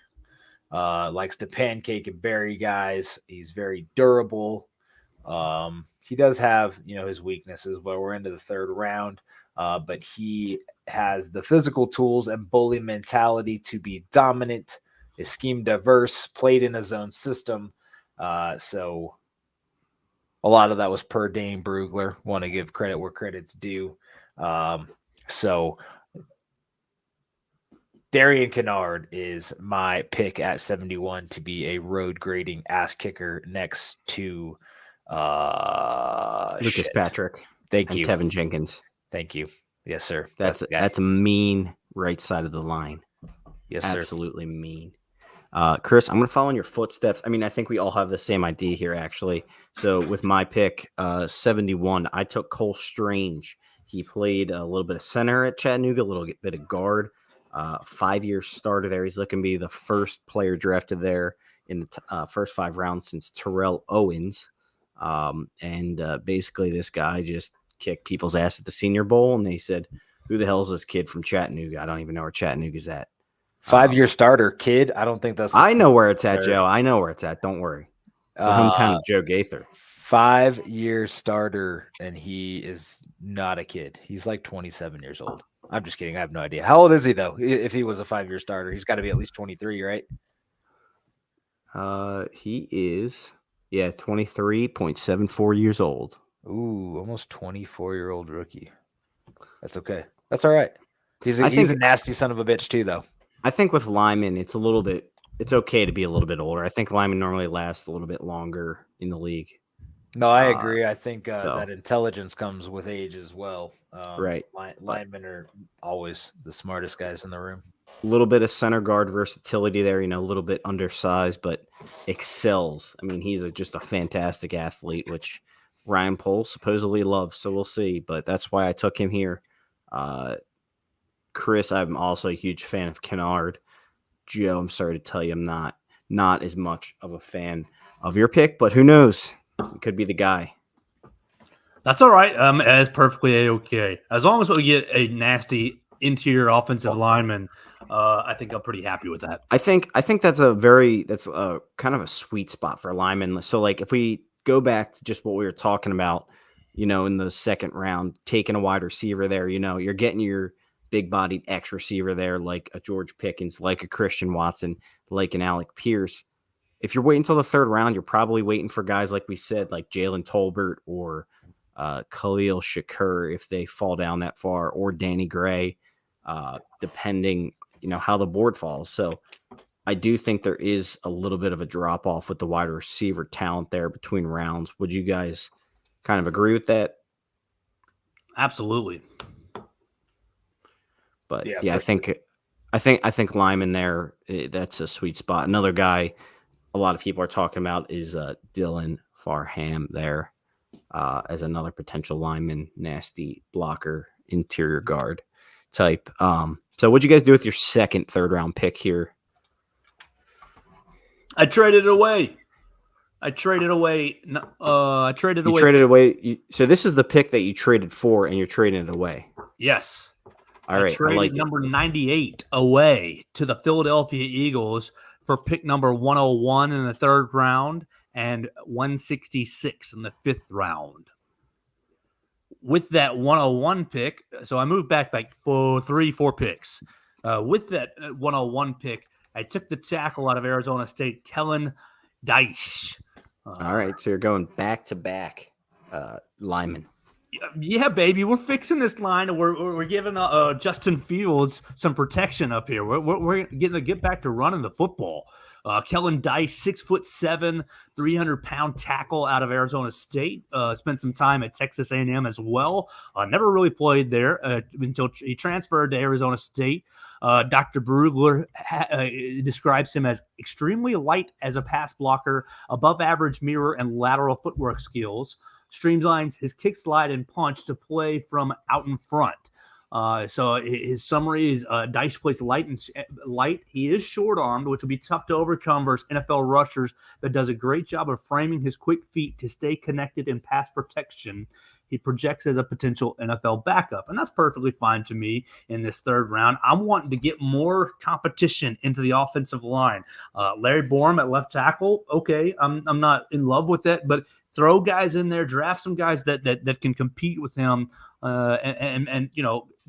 Likes to pancake and bury guys. He's very durable. He does have, his weaknesses, but we're into the 3rd round. But he has the physical tools and bully mentality to be dominant, is scheme diverse, played in his own system. So a lot of that was per Dane Brugler. Want to give credit where credit's due. So Darian Kennard is my pick at 71 to be a road grading ass kicker next to Lucas Patrick. Thank and you. Tevin Jenkins. Thank you. Yes, sir. That's a mean right side of the line. Yes, sir. Absolutely mean. Chris, I'm going to follow in your footsteps. I mean, I think we all have the same idea here, actually. So with my pick, 71, I took Cole Strange. He played a little bit of center at Chattanooga, a little bit of guard. 5-year starter there. He's looking to be the first player drafted there in the first 5 rounds since Terrell Owens. Basically, this guy just kicked people's ass at the Senior Bowl, and they said, "Who the hell is this kid from Chattanooga? I don't even know where Chattanooga's at." 5-year starter, kid. I don't think that's. I know where it's at, Joe. I know where it's at. Don't worry. It's the hometown of Joe Gaither. 5-year starter, and he is not a kid. He's like 27 years old. I'm just kidding. I have no idea. How old is he, though? If he was a 5-year starter, he's got to be at least 23, right? He is, 23.74 years old. Ooh, almost 24-year-old rookie. That's okay. That's all right. He's a nasty son of a bitch, too, though. I think with Lyman, it's okay to be a little bit older. I think Lyman normally lasts a little bit longer in the league. No, I agree. I think that intelligence comes with age as well. Right. Linemen are always the smartest guys in the room. A little bit of center guard versatility there, a little bit undersized, but excels. I mean, he's just a fantastic athlete, which Ryan Poles supposedly loves. So we'll see. But that's why I took him here. Chris, I'm also a huge fan of Kennard. Joe, I'm sorry to tell you, I'm not as much of a fan of your pick, but who knows? It could be the guy. That's all right. It's perfectly A-okay. As long as we get a nasty interior offensive lineman, I think I'm pretty happy with that. I think that's a kind of a sweet spot for linemen. So like if we go back to just what we were talking about, in the 2nd round, taking a wide receiver there, you're getting your big-bodied X receiver there, like a George Pickens, like a Christian Watson, like an Alec Pierce. If you're waiting until the third round, you're probably waiting for guys like we said, like Jalen Tolbert or Khalil Shakur if they fall down that far, or Danny Gray, depending, how the board falls. So I do think there is a little bit of a drop off with the wide receiver talent there between rounds. Would you guys kind of agree with that? Absolutely. But yeah, I think Lyman there, that's a sweet spot. Another guy a lot of people are talking about is Dylan Farham there as another potential lineman, nasty blocker, interior guard type. So what'd you guys do with your second, third round pick here? I traded it away. You traded away. So this is the pick that you traded for, and you're trading it away. Yes. All right. Traded I like number 98 away to the Philadelphia Eagles for pick number 101 in the third round and 166 in the fifth round. With that 101 pick, so I moved back like 4 picks. With that 101 pick, I took the tackle out of Arizona State, Kellen Dice. All right, so you're going back-to-back linemen. Yeah, baby, we're fixing this line, and we're giving Justin Fields some protection up here. We're getting to get back to running the football. Kellen Dice, 6'7", 300-pound tackle out of Arizona State. Spent some time at Texas A&M as well. Never really played there until he transferred to Arizona State. Dr. Brugler describes him as extremely light as a pass blocker, above average mirror and lateral footwork skills. Streamlines his kick, slide, and punch to play from out in front. So his summary is Dice plays light. He is short-armed, which will be tough to overcome versus NFL rushers, but does a great job of framing his quick feet to stay connected in pass protection. He projects as a potential NFL backup, and that's perfectly fine to me in this third round. I'm wanting to get more competition into the offensive line. Larry Borum at left tackle, okay, I'm not in love with it, but throw guys in there, draft some guys that can compete with him, and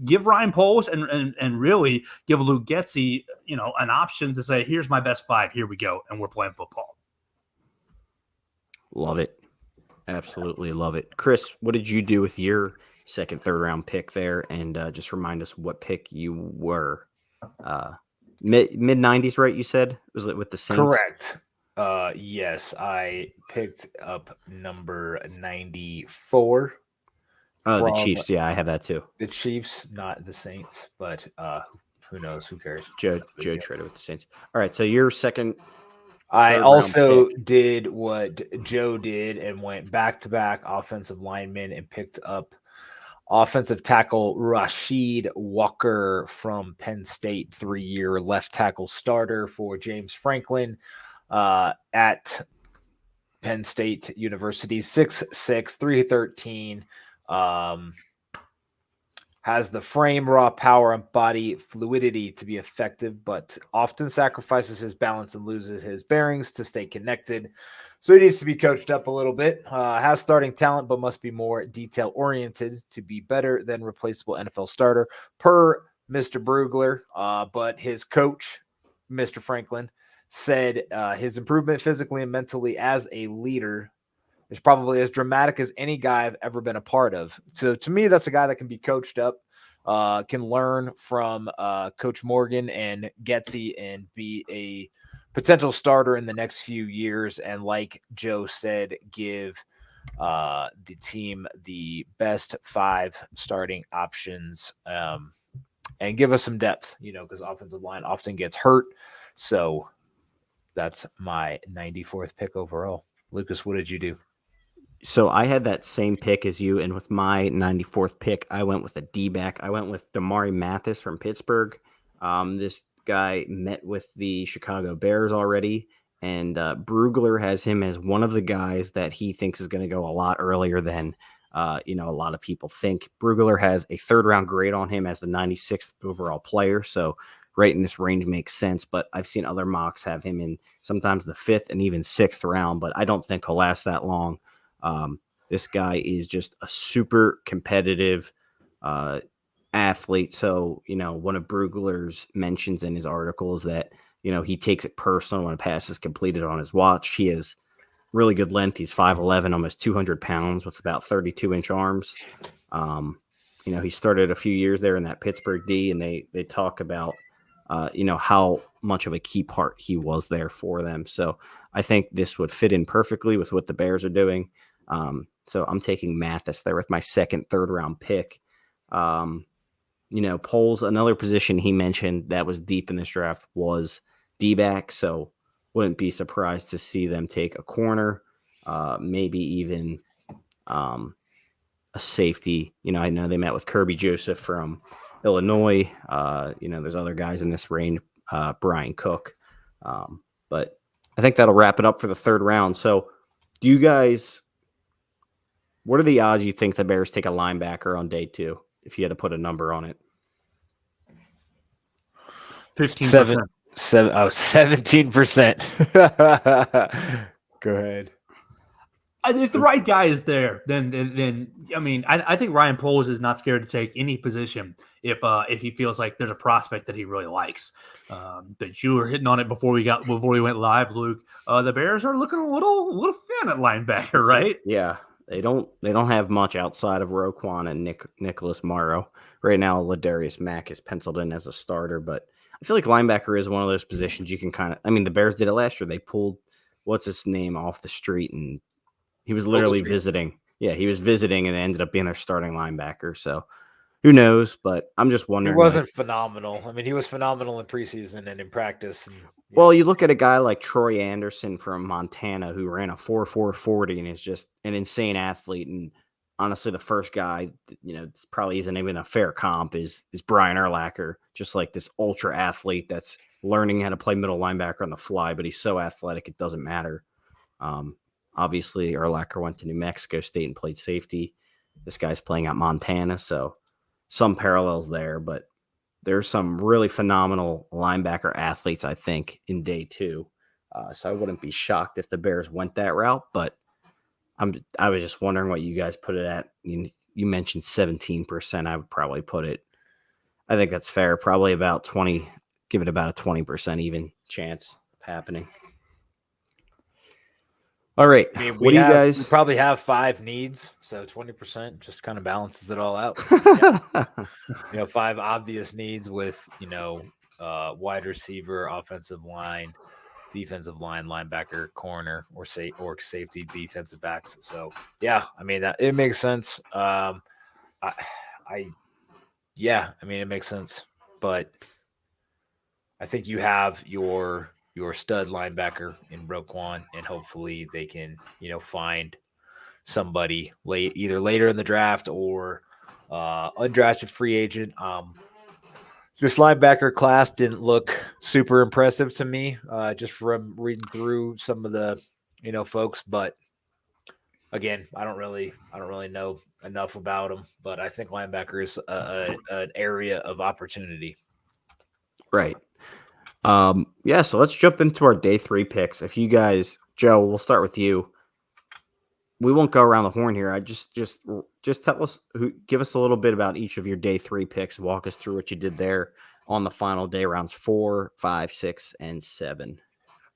give Ryan Poles and really give Luke Getsy, an option to say, here's my best five, here we go, and we're playing football. Love it. Absolutely love it. Chris, what did you do with your second, third round pick there? And just remind us what pick you were. Mid 90s, right? You said? Was it with the Saints? Correct. Yes, I picked up number 94. The Chiefs. Yeah, I have that too. The Chiefs, not the Saints, but who knows? Who cares? Joe traded with the Saints. All right, so your second. I also did what Joe did and went back-to-back offensive linemen and picked up offensive tackle Rashid Walker from Penn State, 3-year left tackle starter for James Franklin at Penn State University, 6'6", 313. Has the frame, raw power, and body fluidity to be effective, but often sacrifices his balance and loses his bearings to stay connected. So he needs to be coached up a little bit. Has starting talent, but must be more detail-oriented to be better than replaceable NFL starter, per Mr. Brugler. But his coach, Mr. Franklin, said his improvement physically and mentally as a leader is probably as dramatic as any guy I've ever been a part of. So to me, that's a guy that can be coached up, can learn from Coach Morgan and Getsy and be a potential starter in the next few years. And like Joe said, give the team the best 5 starting options and give us some depth, because offensive line often gets hurt. So that's my 94th pick overall. Lucas, what did you do? So I had that same pick as you, and with my 94th pick, I went with a D-back. I went with Damari Mathis from Pittsburgh. This guy met with the Chicago Bears already, and Brugler has him as one of the guys that he thinks is going to go a lot earlier than a lot of people think. Brugler has a third-round grade on him as the 96th overall player, so right in this range makes sense, but I've seen other mocks have him in sometimes the 5th and even 6th round, but I don't think he'll last that long. This guy is just a super competitive athlete. So, one of Brugler's mentions in his article is that, he takes it personal when a pass is completed on his watch. He has really good length. He's 5'11", almost 200 pounds with about 32-inch arms. He started a few years there in that Pittsburgh D, and they talk about, how much of a key part he was there for them. So I think this would fit in perfectly with what the Bears are doing. So I'm taking Mathis there with my second, third-round pick. Poles, another position he mentioned that was deep in this draft was D-back, so wouldn't be surprised to see them take a corner, maybe even a safety. I know they met with Kirby Joseph from Illinois. There's other guys in this range, Brian Cook. But I think that'll wrap it up for the third round. So do you guys, what are the odds you think the Bears take a linebacker on day 2, if you had to put a number on it? 15%. 17%. Go ahead. If the right guy is there, then I mean, I think Ryan Poles is not scared to take any position if he feels like there's a prospect that he really likes. But you were hitting on it before we went live, Luke. The Bears are looking a little thin at linebacker, right? Yeah, they don't have much outside of Roquan and Nicholas Morrow right now. Ladarius Mack is penciled in as a starter, but I feel like linebacker is one of those positions you can kind of. I mean, the Bears did it last year. They pulled what's his name off the street, and he was literally visiting. Yeah, he was visiting and ended up being their starting linebacker. So who knows? But I'm just wondering. He wasn't phenomenal. I mean, he was phenomenal in preseason and in practice. And, well, you look at a guy like Troy Anderson from Montana who ran a 4.4 40 and is just an insane athlete. And honestly, the first guy, probably isn't even a fair comp is Brian Urlacher, just like this ultra athlete that's learning how to play middle linebacker on the fly, but he's so athletic it doesn't matter. Obviously, Urlacher went to New Mexico State and played safety. This guy's playing at Montana, so some parallels there, but there's some really phenomenal linebacker athletes, I think, in day 2. So I wouldn't be shocked if the Bears went that route, but I was just wondering what you guys put it at. You mentioned 17%. I would probably put it. I think that's fair. Probably about 20. Give it about a 20% even chance of happening. All right. I mean, what do you guys? We probably have 5 needs, so 20% just kind of balances it all out. 5 obvious needs with wide receiver, offensive line, defensive line, linebacker, corner, or safety, defensive backs. So yeah, I mean that it makes sense. It makes sense. But I think you have your stud linebacker in Roquan, and hopefully they can find somebody either later in the draft or undrafted free agent. This linebacker class didn't look super impressive to me, just from reading through some of the, folks. But again, I don't really know enough about them. But I think linebacker is an area of opportunity. Right. So let's jump into our day 3 picks. If you guys, Joe, we'll start with you. We won't go around the horn here. I just tell us, give us a little bit about each of your day 3 picks. Walk us through what you did there on the final day, rounds 4, 5, 6, and 7.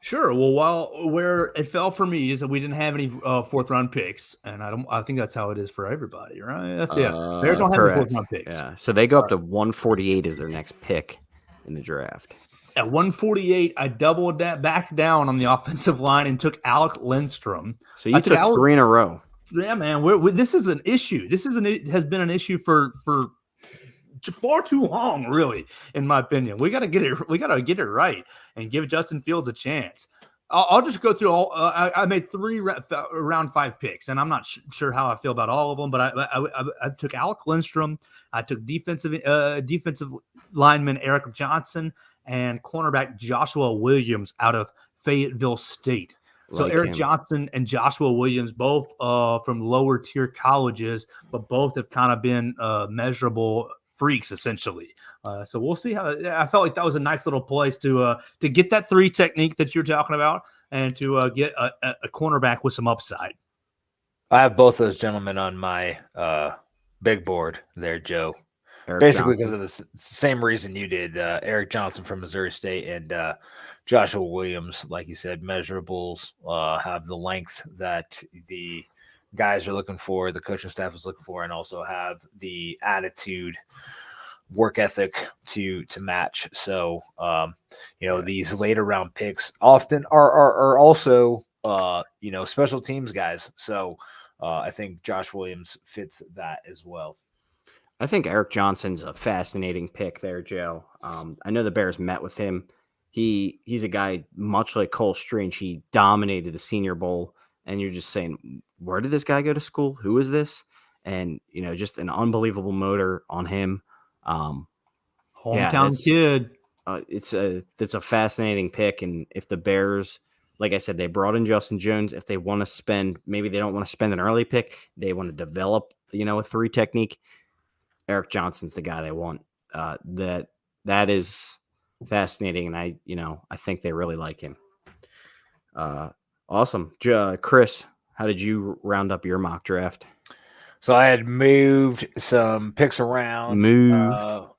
Sure. Well, where it fell for me is that we didn't have any 4th round picks, and I think that's how it is for everybody, right? Bears don't have any 4th round picks. Yeah. So they go up to 148 as their next pick in the draft. At 148, I doubled that back down on the offensive line and took Alec Lindstrom. So you took 3 in a row. Yeah, man. This is an issue. Has been an issue for far too long, really, in my opinion. We got to get it right and give Justin Fields a chance. I'll just go through all. I made 3 round 5 picks, and I'm not sure how I feel about all of them. But I took Alec Lindstrom. I took defensive lineman Eric Johnson and cornerback Joshua Williams out of Fayetteville State. So Eric Johnson and Joshua Williams, both from lower tier colleges, but both have kind of been measurable freaks, essentially. So we'll see how. I felt like that was a nice little place to get that 3 technique that you're talking about, and to get a cornerback with some upside. I have both those gentlemen on my big board there, Joe. Eric Basically, because Johnson. of the same reason you did. Eric Johnson from Missouri State and Joshua Williams, like you said, measurables have the length that the guys are looking for, the coaching staff is looking for, and also have the attitude, work ethic to match. So, these later round picks often are also special teams guys. So, I think Josh Williams fits that as well. I think Eric Johnson's a fascinating pick there, Joe. I know the Bears met with him. He's a guy much like Cole Strange. He dominated the Senior Bowl, and you're just saying, where did this guy go to school? Who is this? And just an unbelievable motor on him. Hometown kid. It's a fascinating pick, and if the Bears, like I said, they brought in Justin Jones. If they want to spend, maybe they don't want to spend an early pick. They want to develop, a 3 technique. Eric Johnson's the guy they want. That is fascinating, and I think they really like him. Awesome, Chris. How did you round up your mock draft? So I had moved some picks around.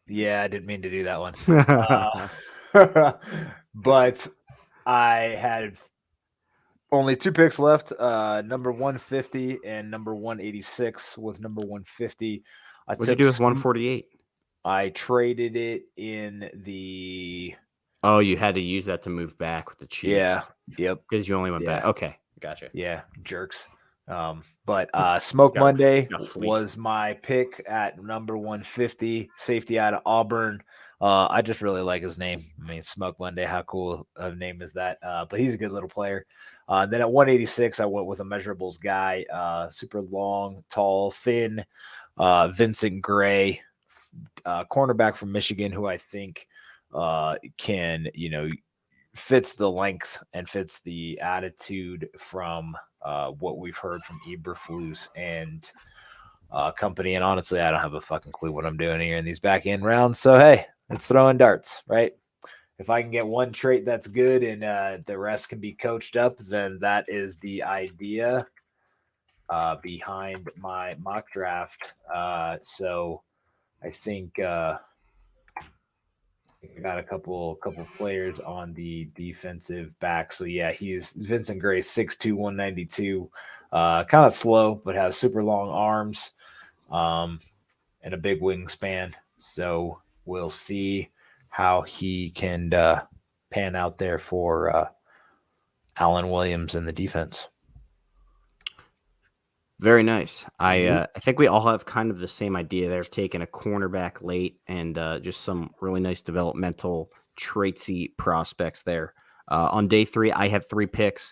Yeah, I didn't mean to do that one. But I had only 2 picks left. Number 150 and number 186. With number 150, what'd you do with 148? I traded it in the. Oh, you had to use that to move back with the Chiefs. Yeah. Yep. Because you only went back. Okay, gotcha. Yeah, jerks. But Smoke Monday was my pick at number 150, safety out of Auburn. I just really like his name. I mean, Smoke Monday, how cool of a name is that? But he's a good little player. Then at 186, I went with a measurables guy, super long, tall, thin, Vincent Gray, cornerback from Michigan, who I think can, fits the length and fits the attitude from what we've heard from Eberflus and company. And honestly, I don't have a fucking clue what I'm doing here in these back end rounds. So, hey, it's throwing darts, right? If I can get one trait that's good and the rest can be coached up, then that is the idea behind my mock draft. So I think I got a couple players on the defensive back. So yeah, he's Vincent Gray, 6'2", 192. Kind of slow, but has super long arms and a big wingspan. So we'll see how he can pan out there for Alan Williams in the defense. Very nice. I think we all have kind of the same idea there, taking a cornerback late and just some really nice developmental traitsy prospects there. On day 3, I had 3 picks.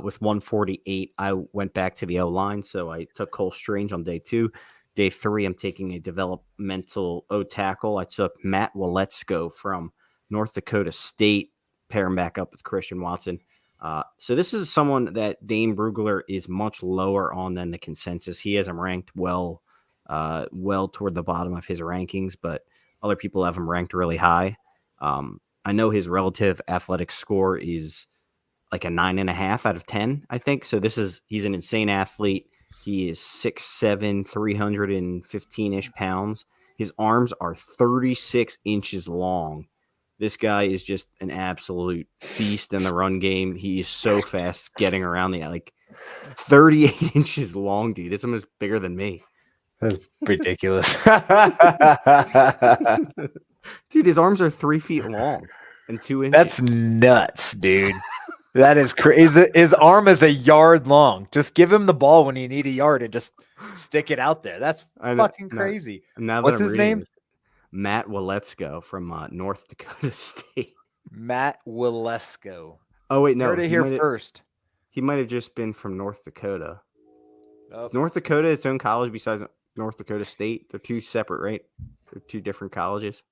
With 148, I went back to the O-line, so I took Cole Strange on day 2. Day 3, I'm taking a developmental O-tackle. I took Matt Waletzko from North Dakota State, pair him back up with Christian Watson. So this is someone that Dane Brugler is much lower on than the consensus. He has him ranked well toward the bottom of his rankings, but other people have him ranked really high. I know his relative athletic score is like a 9.5 out of 10, I think. So he's an insane athlete. He is 6'7", 315-ish pounds. His arms are 36 inches long. This guy is just an absolute beast in the run game. He is so fast getting around 38 inches long, dude. It's almost bigger than me. That's ridiculous. Dude, his arms are 3 feet long and 2 inches. That's nuts, dude. That is crazy. His arm is a yard long. Just give him the ball when you need a yard and just stick it out there. That's fucking crazy. What's his name? Matt Waletzko from North Dakota State. Matt Waletzko. Oh, wait, no. Heard it here first. He might have just been from North Dakota. Oh. Is North Dakota its own college besides North Dakota State? They're 2 separate, right? They're 2 different colleges.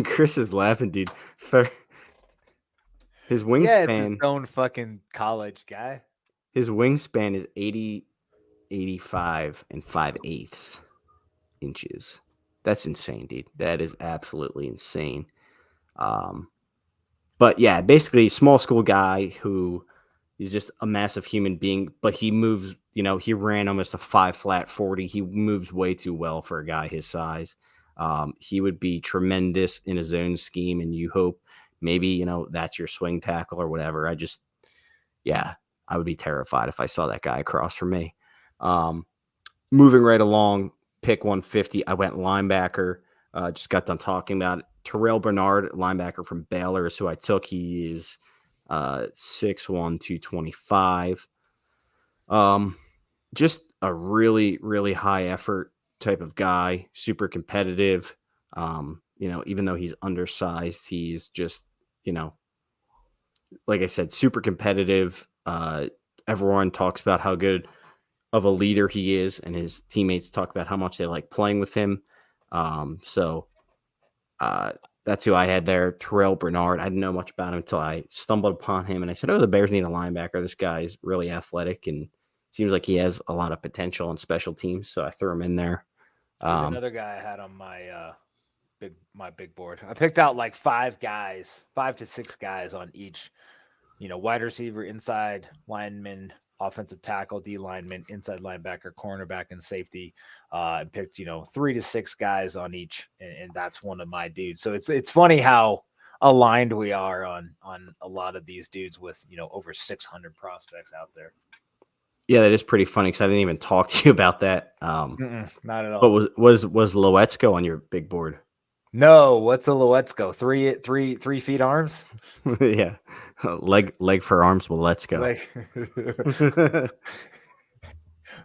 Chris is laughing, dude. His wingspan. Yeah, it's his own fucking college guy. His wingspan is 85 and 5/8 inches. That's insane, dude. That is absolutely insane. But yeah, basically small school guy who He's just a massive human being, but he moves, he ran almost a 5 flat 40. He moves way too well for a guy his size. He would be tremendous in a zone scheme, and you hope maybe, that's your swing tackle or whatever. I would be terrified if I saw that guy across from me. Moving right along, pick 150, I went linebacker. Just got done talking about it. Terrell Bernard, linebacker from Baylor, is who I took. He is 6'1", 225. Just a really, really high effort type of guy, super competitive. Even though he's undersized, he's just, like I said, super competitive. Everyone talks about how good of a leader he is, and his teammates talk about how much they like playing with him. That's who I had there, Terrell Bernard. I didn't know much about him until I stumbled upon him, and I said, the Bears need a linebacker. This guy is really athletic and seems like he has a lot of potential on special teams, so I threw him in there. There's another guy I had on my big board. I picked out like 5 to 6 guys on each, wide receiver, inside lineman, offensive tackle, D lineman, inside linebacker, cornerback, and safety. And picked 3 to 6 guys on each, and that's one of my dudes. So it's funny how aligned we are on a lot of these dudes with over 600 prospects out there. Yeah, that is pretty funny because I didn't even talk to you about that. Not at all. But was Loetzko on your big board? No, what's a Loetzko? 3 feet arms? Yeah, leg for arms. Well, let's go.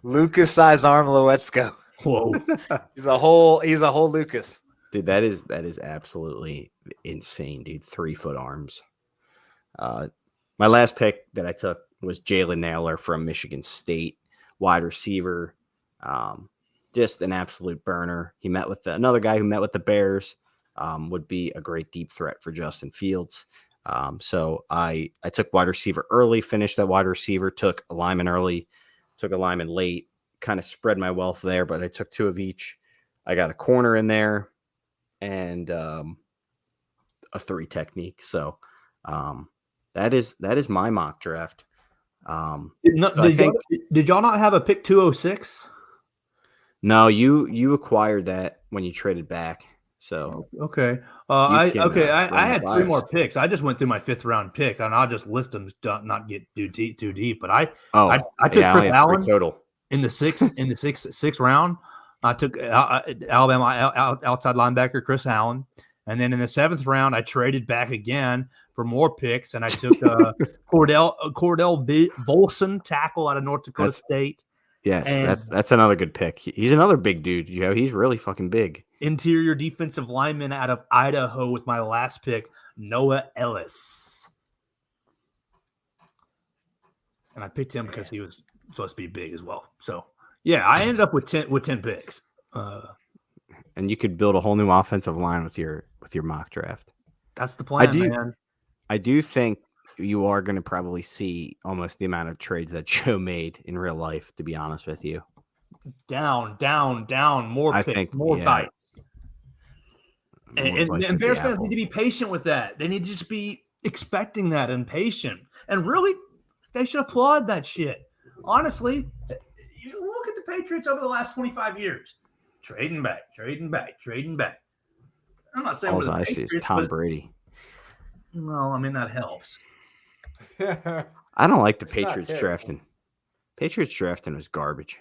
Lucas size arm Loetzko. Whoa. He's a whole Lucas. Dude, that is absolutely insane, dude. 3 foot arms. My last pick that I took was Jalen Naylor from Michigan State, wide receiver. Just an absolute burner. He met with another guy who met with the Bears. Would be a great deep threat for Justin Fields. So I took wide receiver early, finished that wide receiver, took a lineman early, took a lineman late, kind of spread my wealth there, but I took 2 of each. I got a corner in there and a 3 technique. So that is my mock draft. Did y'all not have a pick 206? No, you acquired that when you traded back. So okay, I I had 3 more picks. I just went through my 5th round pick, and I'll just list them, not get too deep. But I took Chris Allen total in the sixth round. I took Alabama outside linebacker Chris Allen, and then in the 7th round, I traded back again for more picks, and I took Cordell Volson, tackle out of North Dakota State. Yes, and that's another good pick. He's another big dude. He's really fucking big. Interior defensive lineman out of Idaho with my last pick, Noah Ellis. And I picked him because he was supposed to be big as well. So, yeah, I ended up with 10 picks. And you could build a whole new offensive line with your mock draft. That's the plan, man. I do think you are going to probably see almost the amount of trades that Joe made in real life, to be honest with you. Down, more picks, more bites. And Bears fans need to be patient with that. They need to just be expecting that and patient. And really, they should applaud that shit. Honestly, you look at the Patriots over the last 25 years. Trading back. I'm not saying all I see is Tom Brady. No, I mean, that helps. I don't like the Patriots drafting. Patriots drafting was garbage.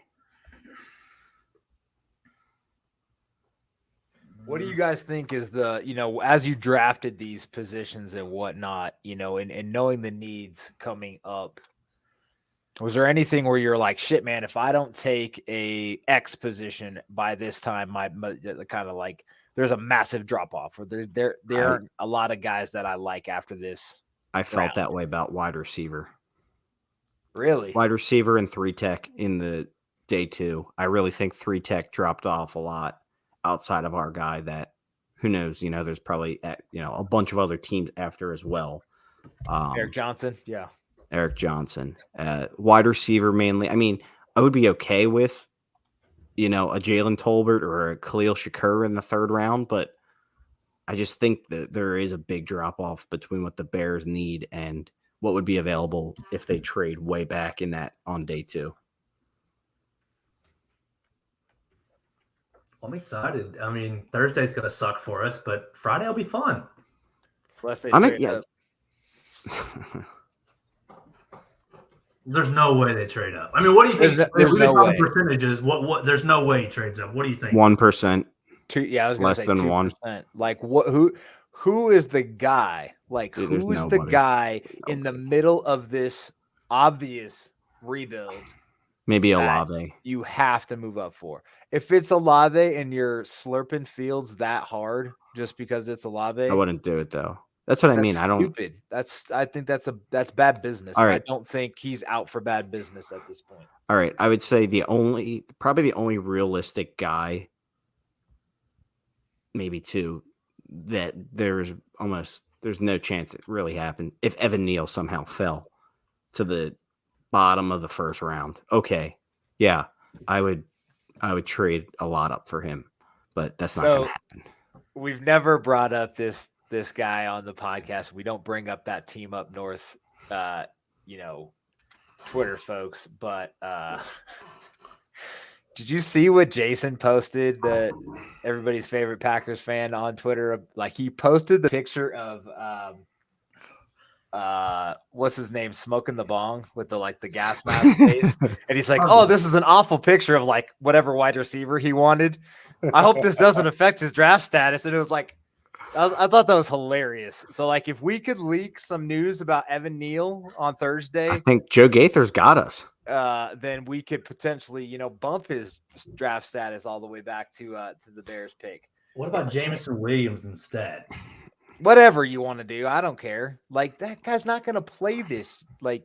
What do you guys think is as you drafted these positions and whatnot, and knowing the needs coming up, was there anything where you're like, shit, man, if I don't take a X position by this time, my kind of like there's a massive drop off, or there are a lot of guys that I like after this? I felt that way about wide receiver. Really? Wide receiver and 3 tech in the day 2. I really think 3 tech dropped off a lot outside of our guy that, who knows, there's probably, a bunch of other teams after as well. Eric Johnson. Yeah. Eric Johnson. Wide receiver mainly. I mean, I would be okay with, a Jalen Tolbert or a Khalil Shakur in the 3rd round, but I just think that there is a big drop off between what the Bears need and what would be available if they trade way back in that on day 2. I'm excited. I mean, Thursday's going to suck for us, but Friday will be fun. Unless they I mean, trade yeah. up. There's no way they trade up. I mean, what do you think? There's We've been no talking way. percentages. What? There's no way he trades up. What do you think? 1%. Yeah, I was going Less to say than 2%. Like what? Who is the guy? Like Dude, there's who is the nobody. guy in the middle of this obvious rebuild Maybe that Olave. you have to move up for? If it's Olave and you're slurping fields that hard just because it's Olave, I wouldn't do it though. That's what I mean. I don't. Stupid. I think that's bad business. All right. I don't think he's out for bad business at this point. All right, I would say probably the only realistic guy, maybe 2, that there's no chance it really happened if Evan Neal somehow fell to the bottom of the first round. Okay, yeah, I would trade a lot up for him, but that's not going to happen. We've never brought up this guy on the podcast. We don't bring up that team up north, Twitter folks. But did you see what Jason posted? Everybody's favorite Packers fan on Twitter. Like he posted the picture of what's his name, smoking the bong with the gas mask face, and he's like, "Oh, this is an awful picture of like whatever wide receiver he wanted. I hope this doesn't affect his draft status." And it was like, I thought that was hilarious. So like, if we could leak some news about Evan Neal on Thursday, I think Joe Gaither's got us. then we could potentially, bump his draft status all the way back to the Bears pick. What about Jameson Williams instead? Whatever you want to do, I don't care. Like that guy's not going to play this. Like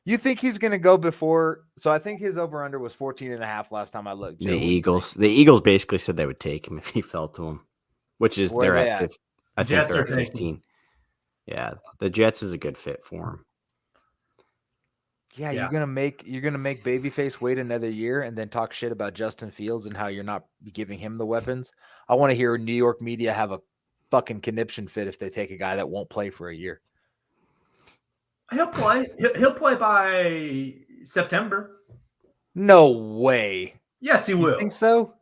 you think he's going to go before? So I think his over under was 14.5 last time I looked. The Eagles basically said they would take him if he fell to them, which is Where they're they at at? 50, I think Jets they're are at 15. Yeah, the Jets is a good fit for him. Yeah, Yeah. you're gonna make Babyface wait another year and then talk shit about Justin Fields and how you're not giving him the weapons. I want to hear New York media have a fucking conniption fit if they take a guy that won't play for a year. He'll play. He'll play by September. No way. Yes, he You will. think so?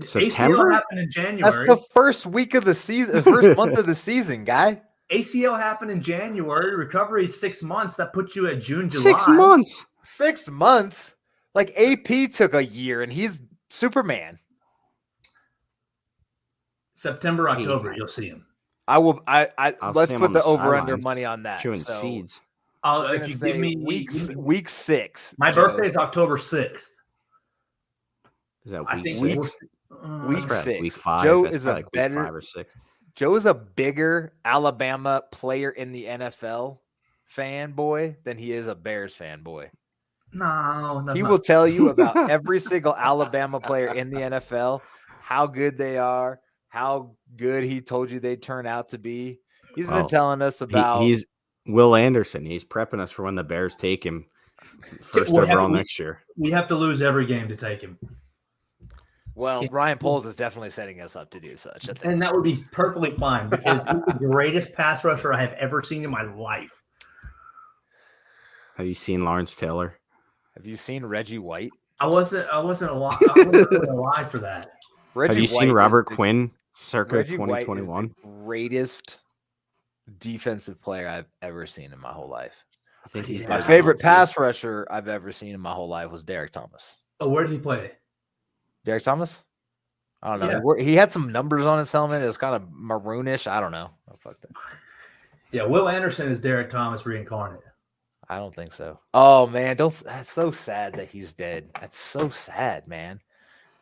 September? ACL happened in January. That's the first week of the season, first month of the season, guy. ACL happened in January. Recovery is 6 months. That puts you at June, July. 6 months. 6 months. Like AP took a year and he's Superman. September, October, Easy. you'll see him. I'll Let's see him put on the the over under sidelines, money on that. chewing So seeds. I'm If gonna you say give me week 6. my Joe. birthday is October 6th. Is that I week think 6? week That's probably 6. week 5. Joe That's is probably a week better 5 or 6. Joe is a bigger Alabama player in the NFL fanboy than he is a Bears fanboy. No, He will tell you about every single Alabama player in the NFL, how good they are, how good he told you they'd turn out to be. He's been Well, telling us about He's Will Anderson. He's prepping us for when the Bears take him first Well, overall we- next year. We have to lose every game to take him. well, Ryan Poles is definitely setting us up to do such. I think. And that would be perfectly fine because he's the greatest pass rusher I have ever seen in my life. Have you seen Lawrence Taylor? Have you seen Reggie White? I wasn't alive for that. Reggie Have you seen White Robert is the- Quinn circa Reggie White is 2021? the greatest defensive player I've ever seen in my whole life. I think he's Yeah. My better favorite than pass rusher I've ever seen in my whole life was Derek Thomas. Oh, where did he play? Derek Thomas? I don't know. Yeah. He he had some numbers on his helmet. It was kind of maroonish. I don't know. Oh, fuck that. Yeah, Will Anderson is Derek Thomas reincarnate. I don't think so. Oh man, that's so sad that he's dead. That's so sad, man.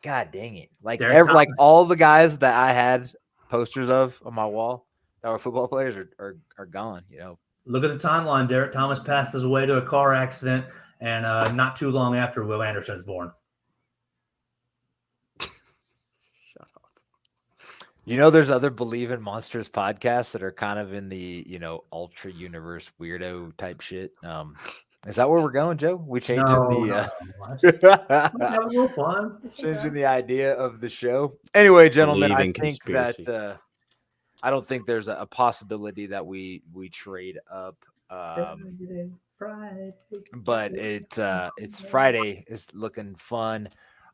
God dang it! Like Derek like Thomas. all the guys that I had posters of on my wall that were football players are gone. You know. Look at the timeline. Derek Thomas passes away to a car accident, and not too long after Will Anderson is born. You know, there's other Believe in Monsters podcasts that are kind of in the, ultra universe weirdo type shit. Is that where we're going, Joe? We changing I just have a little fun. changing the idea of the show. Anyway, gentlemen, Believe I in think conspiracy. that I don't think there's a possibility that we trade up. Friday. But it's Friday is looking fun.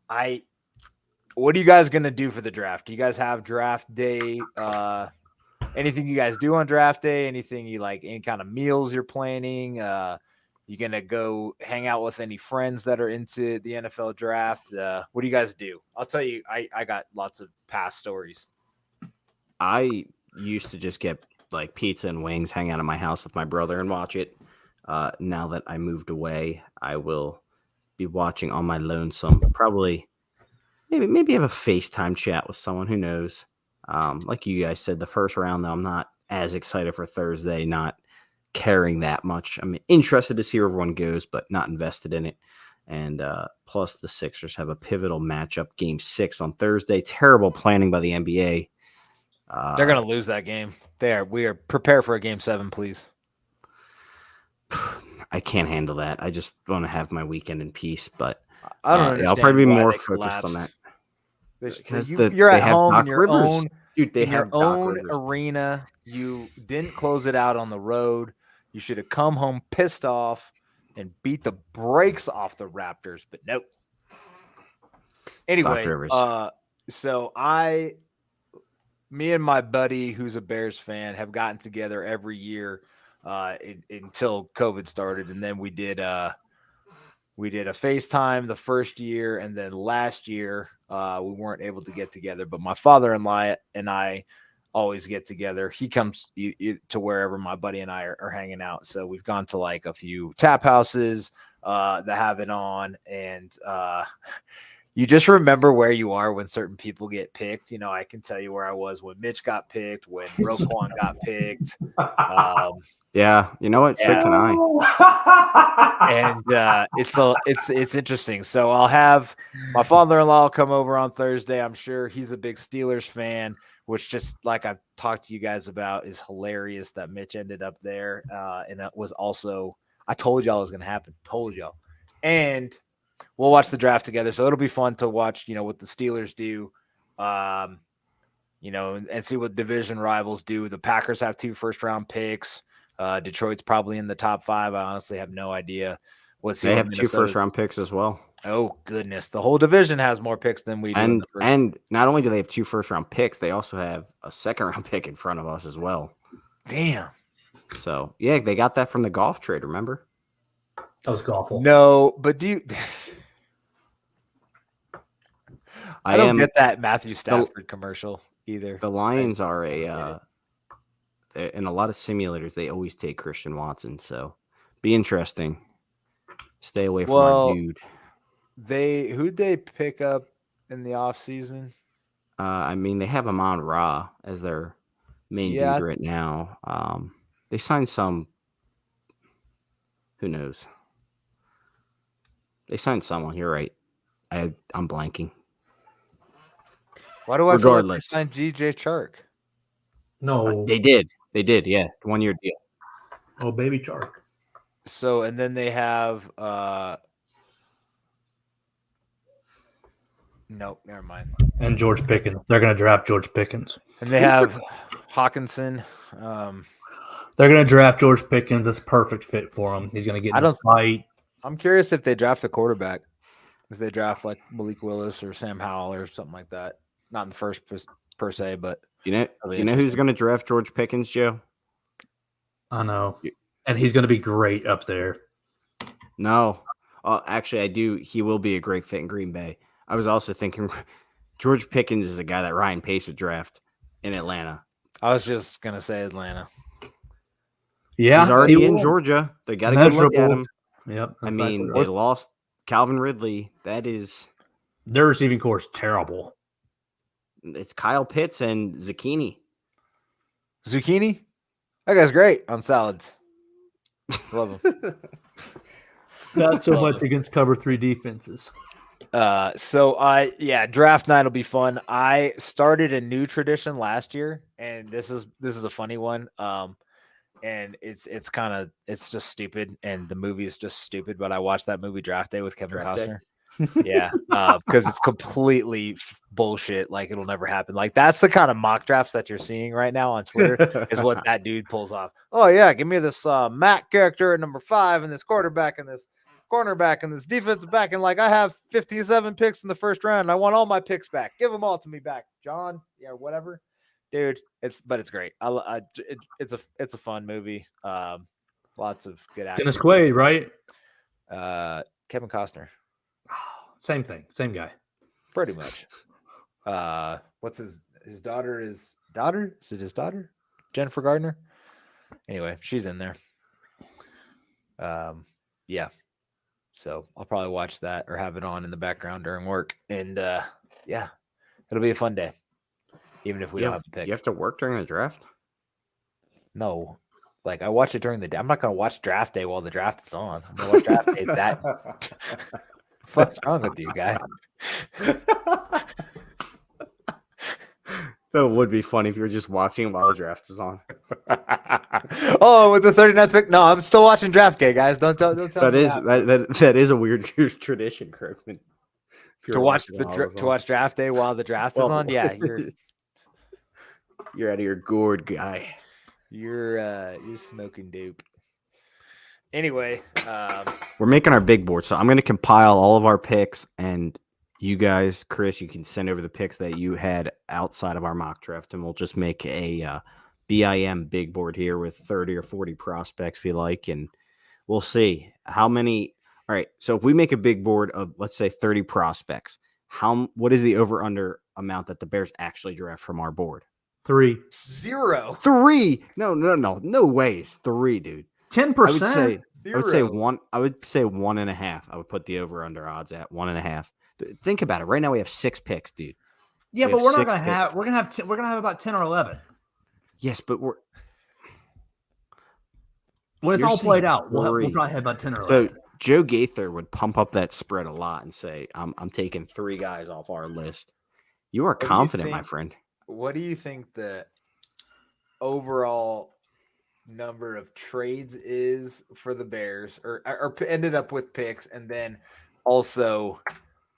What are you guys gonna do for the draft? Do you guys have draft day? Anything you guys do on draft day? Anything you like? Any kind of meals you're planning? You gonna go hang out with any friends that are into the NFL draft? What do you guys do? I'll tell you, I got lots of past stories. I used to just get like pizza and wings, hang out at my house with my brother and watch it. Now that I moved away, I will be watching on my lonesome. Probably, maybe have a FaceTime chat with someone. Who knows? Like you guys said, the first round, though, I'm not as excited for Thursday. Not caring that much. I'm interested to see where everyone goes, but not invested in it. And plus, the Sixers have a pivotal matchup, Game 6 on Thursday. Terrible planning by the NBA. They're gonna lose that game. We are prepare for a Game 7, please. I can't handle that. I just want to have my weekend in peace. But I don't understand. I'll probably be why more they focused on that. collapsed. Because You're they at have home Doc in your Rivers. own, Dude, they in have your Doc own Rivers. arena. You didn't close it out on the road. You should have come home pissed off and beat the brakes off the Raptors, but nope. Anyway, Rivers. so me and my buddy, who's a Bears fan, have gotten together every year until COVID started, and then we did a FaceTime the first year, and then last year we weren't able to get together. But my father-in-law and I always get together. He comes to wherever my buddy and I are hanging out. So we've gone to like a few tap houses that have it on, and you just remember where you are when certain people get picked. You know, I can tell you where I was when Mitch got picked, when Roquan got picked. Yeah, you know what? So Yeah. can I. And it's interesting. So I'll have my father-in-law come over on Thursday. I'm sure he's a big Steelers fan, which, just like I've talked to you guys about, is hilarious that Mitch ended up there. And it was also, I told y'all it was going to happen. Told y'all. And we'll watch the draft together. So it'll be fun to watch, what the Steelers do, and see what division rivals do. The Packers have 2 first-round picks. Detroit's probably in the top 5. I honestly have no idea. They have 2 first-round picks as well. Oh, goodness. The whole division has more picks than we do. And not only do they have 2 first-round picks, they also have a second-round pick in front of us as well. Damn. So, yeah, they got that from the golf trade, remember? That was awful. No, but do you... I don't get that Matthew Stafford commercial either. The Lions are in a lot of simulators, they always take Christian Watson, so be interesting. Stay away from our dude. Who'd they pick up in the offseason? They have Amon-Ra as their main dude right now. They signed some. Who knows? They signed someone. You're right. I'm blanking. Why do I feel like they signed DJ Chark? No, they did. They did. Yeah, 1-year deal. Oh, baby Chark. So, and then they have. Nope, never mind. And George Pickens. They're going to draft George Pickens. And they have Hawkinson. They're going to draft George Pickens. It's a perfect fit for him. He's going to get in a fight. I'm curious if they draft a quarterback. If they draft like Malik Willis or Sam Howell or something like that. Not in the first per se, but you know who's going to draft George Pickens, Joe? I know, and he's going to be great up there. No, actually, I do. He will be a great fit in Green Bay. I was also thinking George Pickens is a guy that Ryan Pace would draft in Atlanta. I was just going to say Atlanta. Yeah, he's already in Georgia. They got to go look at him. Yep. I mean, they lost Calvin Ridley. That is their receiving core is terrible. It's Kyle Pitts and Zucchini. Zucchini? That guy's great on salads. Love him. Not so much against cover 3 defenses. Draft night will be fun. I started a new tradition last year, and this is a funny one. And it's just stupid, and the movie is just stupid. But I watched that movie Draft Day with Kevin Costner. Yeah, because it's completely bullshit. Like it'll never happen. Like that's the kind of mock drafts that you're seeing right now on Twitter is what that dude pulls off. Oh yeah, give me this Matt character at number 5 and this quarterback and this cornerback and this defensive back, and like I have 57 picks in the first round and I want all my picks back. Give them all to me back, John. Yeah, whatever, dude. It's great. It's a fun movie. Lots of good actors. Dennis Quaid, right? Kevin Costner. Same thing, same guy. Pretty much. What's his daughter? Is it his daughter? Jennifer Gardner. Anyway, she's in there. Yeah. So I'll probably watch that or have it on in the background during work. And yeah, it'll be a fun day. Even if we don't have to pick. You have to work during the draft? No. Like I watch it during the day. I'm not gonna watch draft day while the draft is on. I'm gonna watch draft day that. What's wrong with you, guy? That would be funny if you were just watching while the draft is on. Oh, with the 39th pick? No, I'm still watching draft day, guys. Don't tell me That is a weird tradition, Kirkman. To watch draft day while the draft is on. Yeah, you're out of your gourd, guy. You're smoking dope. Anyway, we're making our big board, so I'm going to compile all of our picks, and you guys, Chris, you can send over the picks that you had outside of our mock draft, and we'll just make a BIM big board here with 30 or 40 prospects we like, and we'll see how many. All right, so if we make a big board of, let's say, 30 prospects, what is the over-under amount that the Bears actually draft from our board? 3. 0. 3? No ways. 3, dude. 10%. I would say 1. I would say 1.5. I would put the over/under odds at 1.5. Think about it. Right now we have 6 picks, dude. Yeah, but we're not gonna have. We're gonna have about 10 or 11. Yes, but when it's all played out, we'll probably have about 10 or 11. So Joe Gaither would pump up that spread a lot and say, "I'm taking 3 guys off our list." You are confident, my friend. What do you think the overall number of trades is for the Bears, or ended up with picks, and then also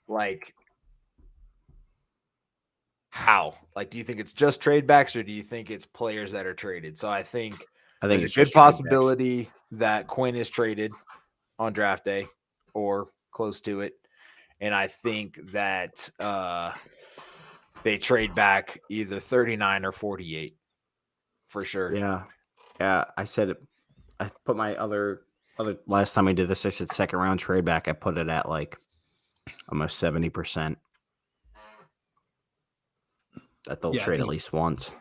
like how? Like, do you think it's just trade backs, or do you think it's players that are traded? So I think there's a good possibility that Quinn is traded on draft day or close to it, and I think that they trade back either 39 or 48 for sure. Yeah. I said it. I put my other last time I did this, I said second round trade back. I put it at like almost 70%. That they'll trade at least once.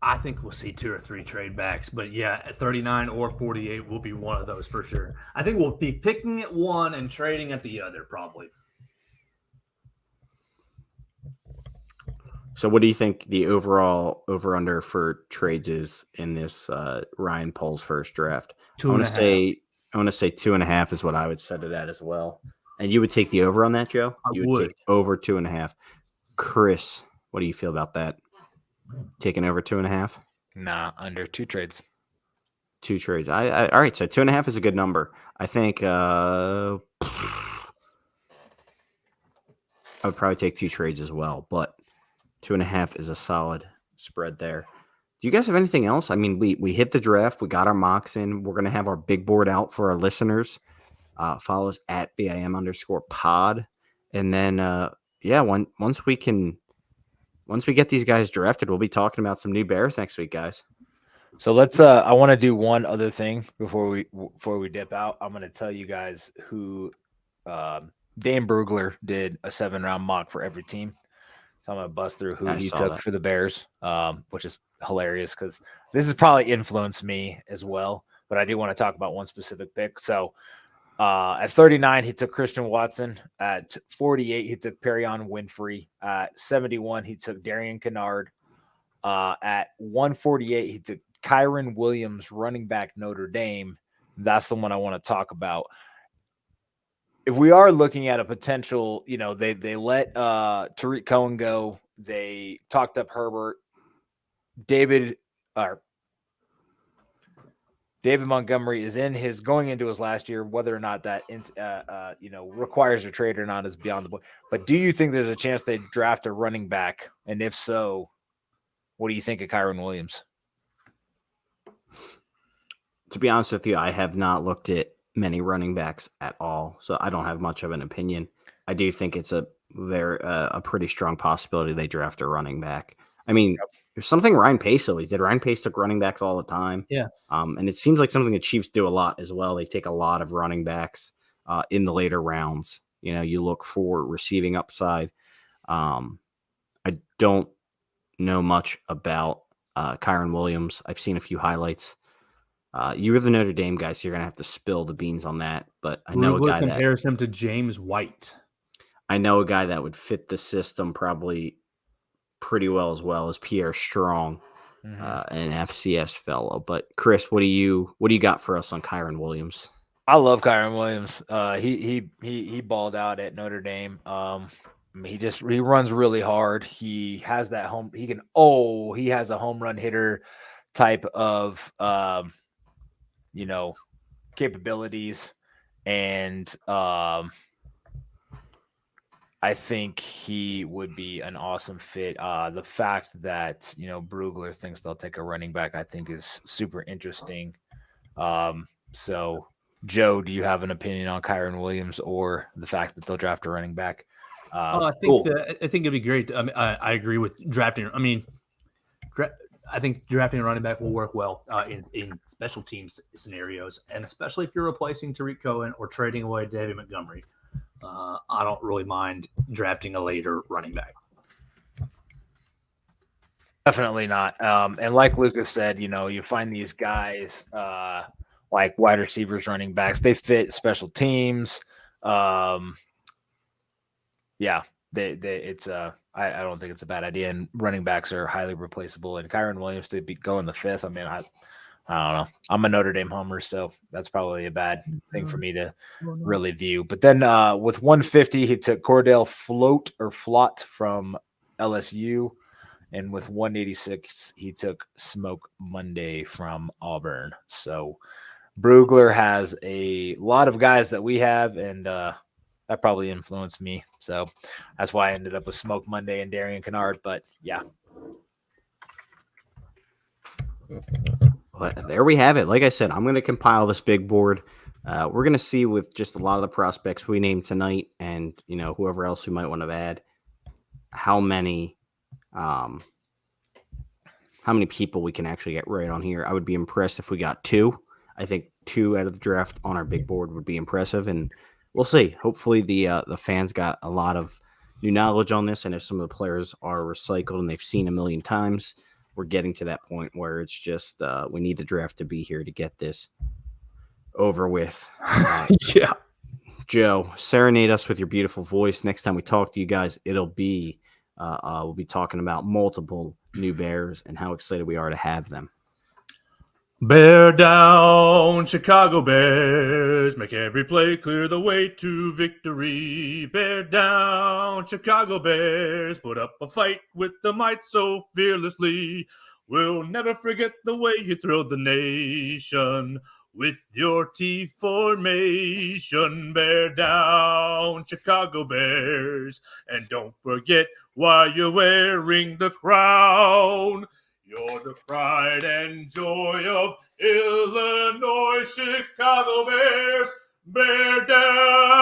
I think we'll see 2 or 3 trade backs, but yeah, at 39 or 48 will be one of those for sure. I think we'll be picking at one and trading at the other probably. So what do you think the overall over-under for trades is in this Ryan Poles first draft? 2.5. I want to say 2.5 is what I would set it at as well. And you would take the over on that, Joe? You would take over 2.5. Chris, what do you feel about that? Taking over 2.5? Nah, under 2 trades. 2 trades. All right, so 2.5 is a good number. I think I would probably take 2 trades as well, but 2.5 is a solid spread there. Do you guys have anything else? I mean, we hit the draft. We got our mocks in. We're going to have our big board out for our listeners. Follow us at BIM_pod. And then, once we get these guys drafted, we'll be talking about some new Bears next week, guys. So let's, I want to do one other thing before we dip out. I'm going to tell you guys who Dan Brugler did a 7-round mock for every team. So I'm going to bust through who he took for the Bears, which is hilarious because this has probably influenced me as well. But I do want to talk about one specific pick. So at 39, he took Christian Watson. At 48, he took Perion Winfrey. At 71, he took Darian Kennard. At 148, he took Kyron Williams, running back Notre Dame. That's the one I want to talk about. If we are looking at a potential, they let Tariq Cohen go. They talked up Herbert. David Montgomery is going into his last year. Whether or not that requires a trade or not is beyond the point. But do you think there's a chance they draft a running back? And if so, what do you think of Kyron Williams? To be honest with you, I have not looked at many running backs at all, so I don't have much of an opinion. I do think it's a pretty strong possibility they draft a running back. I mean, there's something Ryan Pace always did. Ryan Pace took running backs all the time. Yeah. And it seems like something the Chiefs do a lot as well. They take a lot of running backs in the later rounds. You know, you look for receiving upside. I don't know much about Kyron Williams. I've seen a few highlights. You're the Notre Dame guy, so you're gonna have to spill the beans on that. But I know a guy compares him to James White. I know a guy that would fit the system probably pretty well as Pierre Strong, an FCS fellow. But Chris, what do you got for us on Kyron Williams? I love Kyron Williams. He balled out at Notre Dame. He runs really hard. He has that he has a home run hitter type of capabilities, and I think he would be an awesome fit. The fact that Brugler thinks they'll take a running back, I think, is super interesting. So Joe, do you have an opinion on Kyron Williams or the fact that they'll draft a running back? I think it'd be great. I mean, I agree with drafting. I mean, I think drafting a running back will work well in special teams scenarios, and especially if you're replacing Tariq Cohen or trading away David Montgomery. I don't really mind drafting a later running back. Definitely not. And like Lucas said, you find these guys like wide receivers, running backs, they fit special teams. I don't think it's a bad idea. And running backs are highly replaceable. And Kyron Williams to be going the fifth. I mean, I don't know. I'm a Notre Dame homer, so that's probably a bad thing for me to really view. But then with 150, he took Cordell Flott from LSU. And with 186, he took Smoke Monday from Auburn. So Brugler has a lot of guys that we have, and that probably influenced me. So that's why I ended up with Smoke Monday and Darian Kennard. But yeah. But there we have it. Like I said, I'm going to compile this big board. We're going to see with just a lot of the prospects we named tonight, and whoever else we might want to add, how many people we can actually get right on here. I would be impressed if we got 2. I think 2 out of the draft on our big board would be impressive, and we'll see. Hopefully the fans got a lot of new knowledge on this, and if some of the players are recycled and they've seen a million times, we're getting to that point where it's just we need the draft to be here to get this over with. Yeah. Joe, serenade us with your beautiful voice. Next time we talk to you guys, it'll be we'll be talking about multiple new Bears and how excited we are to have them. Bear down, Chicago Bears. Make every play clear the way to victory. Bear down, Chicago Bears. Put up a fight with the might so fearlessly. We'll never forget the way you thrilled the nation with your T formation. Bear down, Chicago Bears. And don't forget why you're wearing the crown. You're the pride and joy of Illinois, Chicago Bears. Bear down.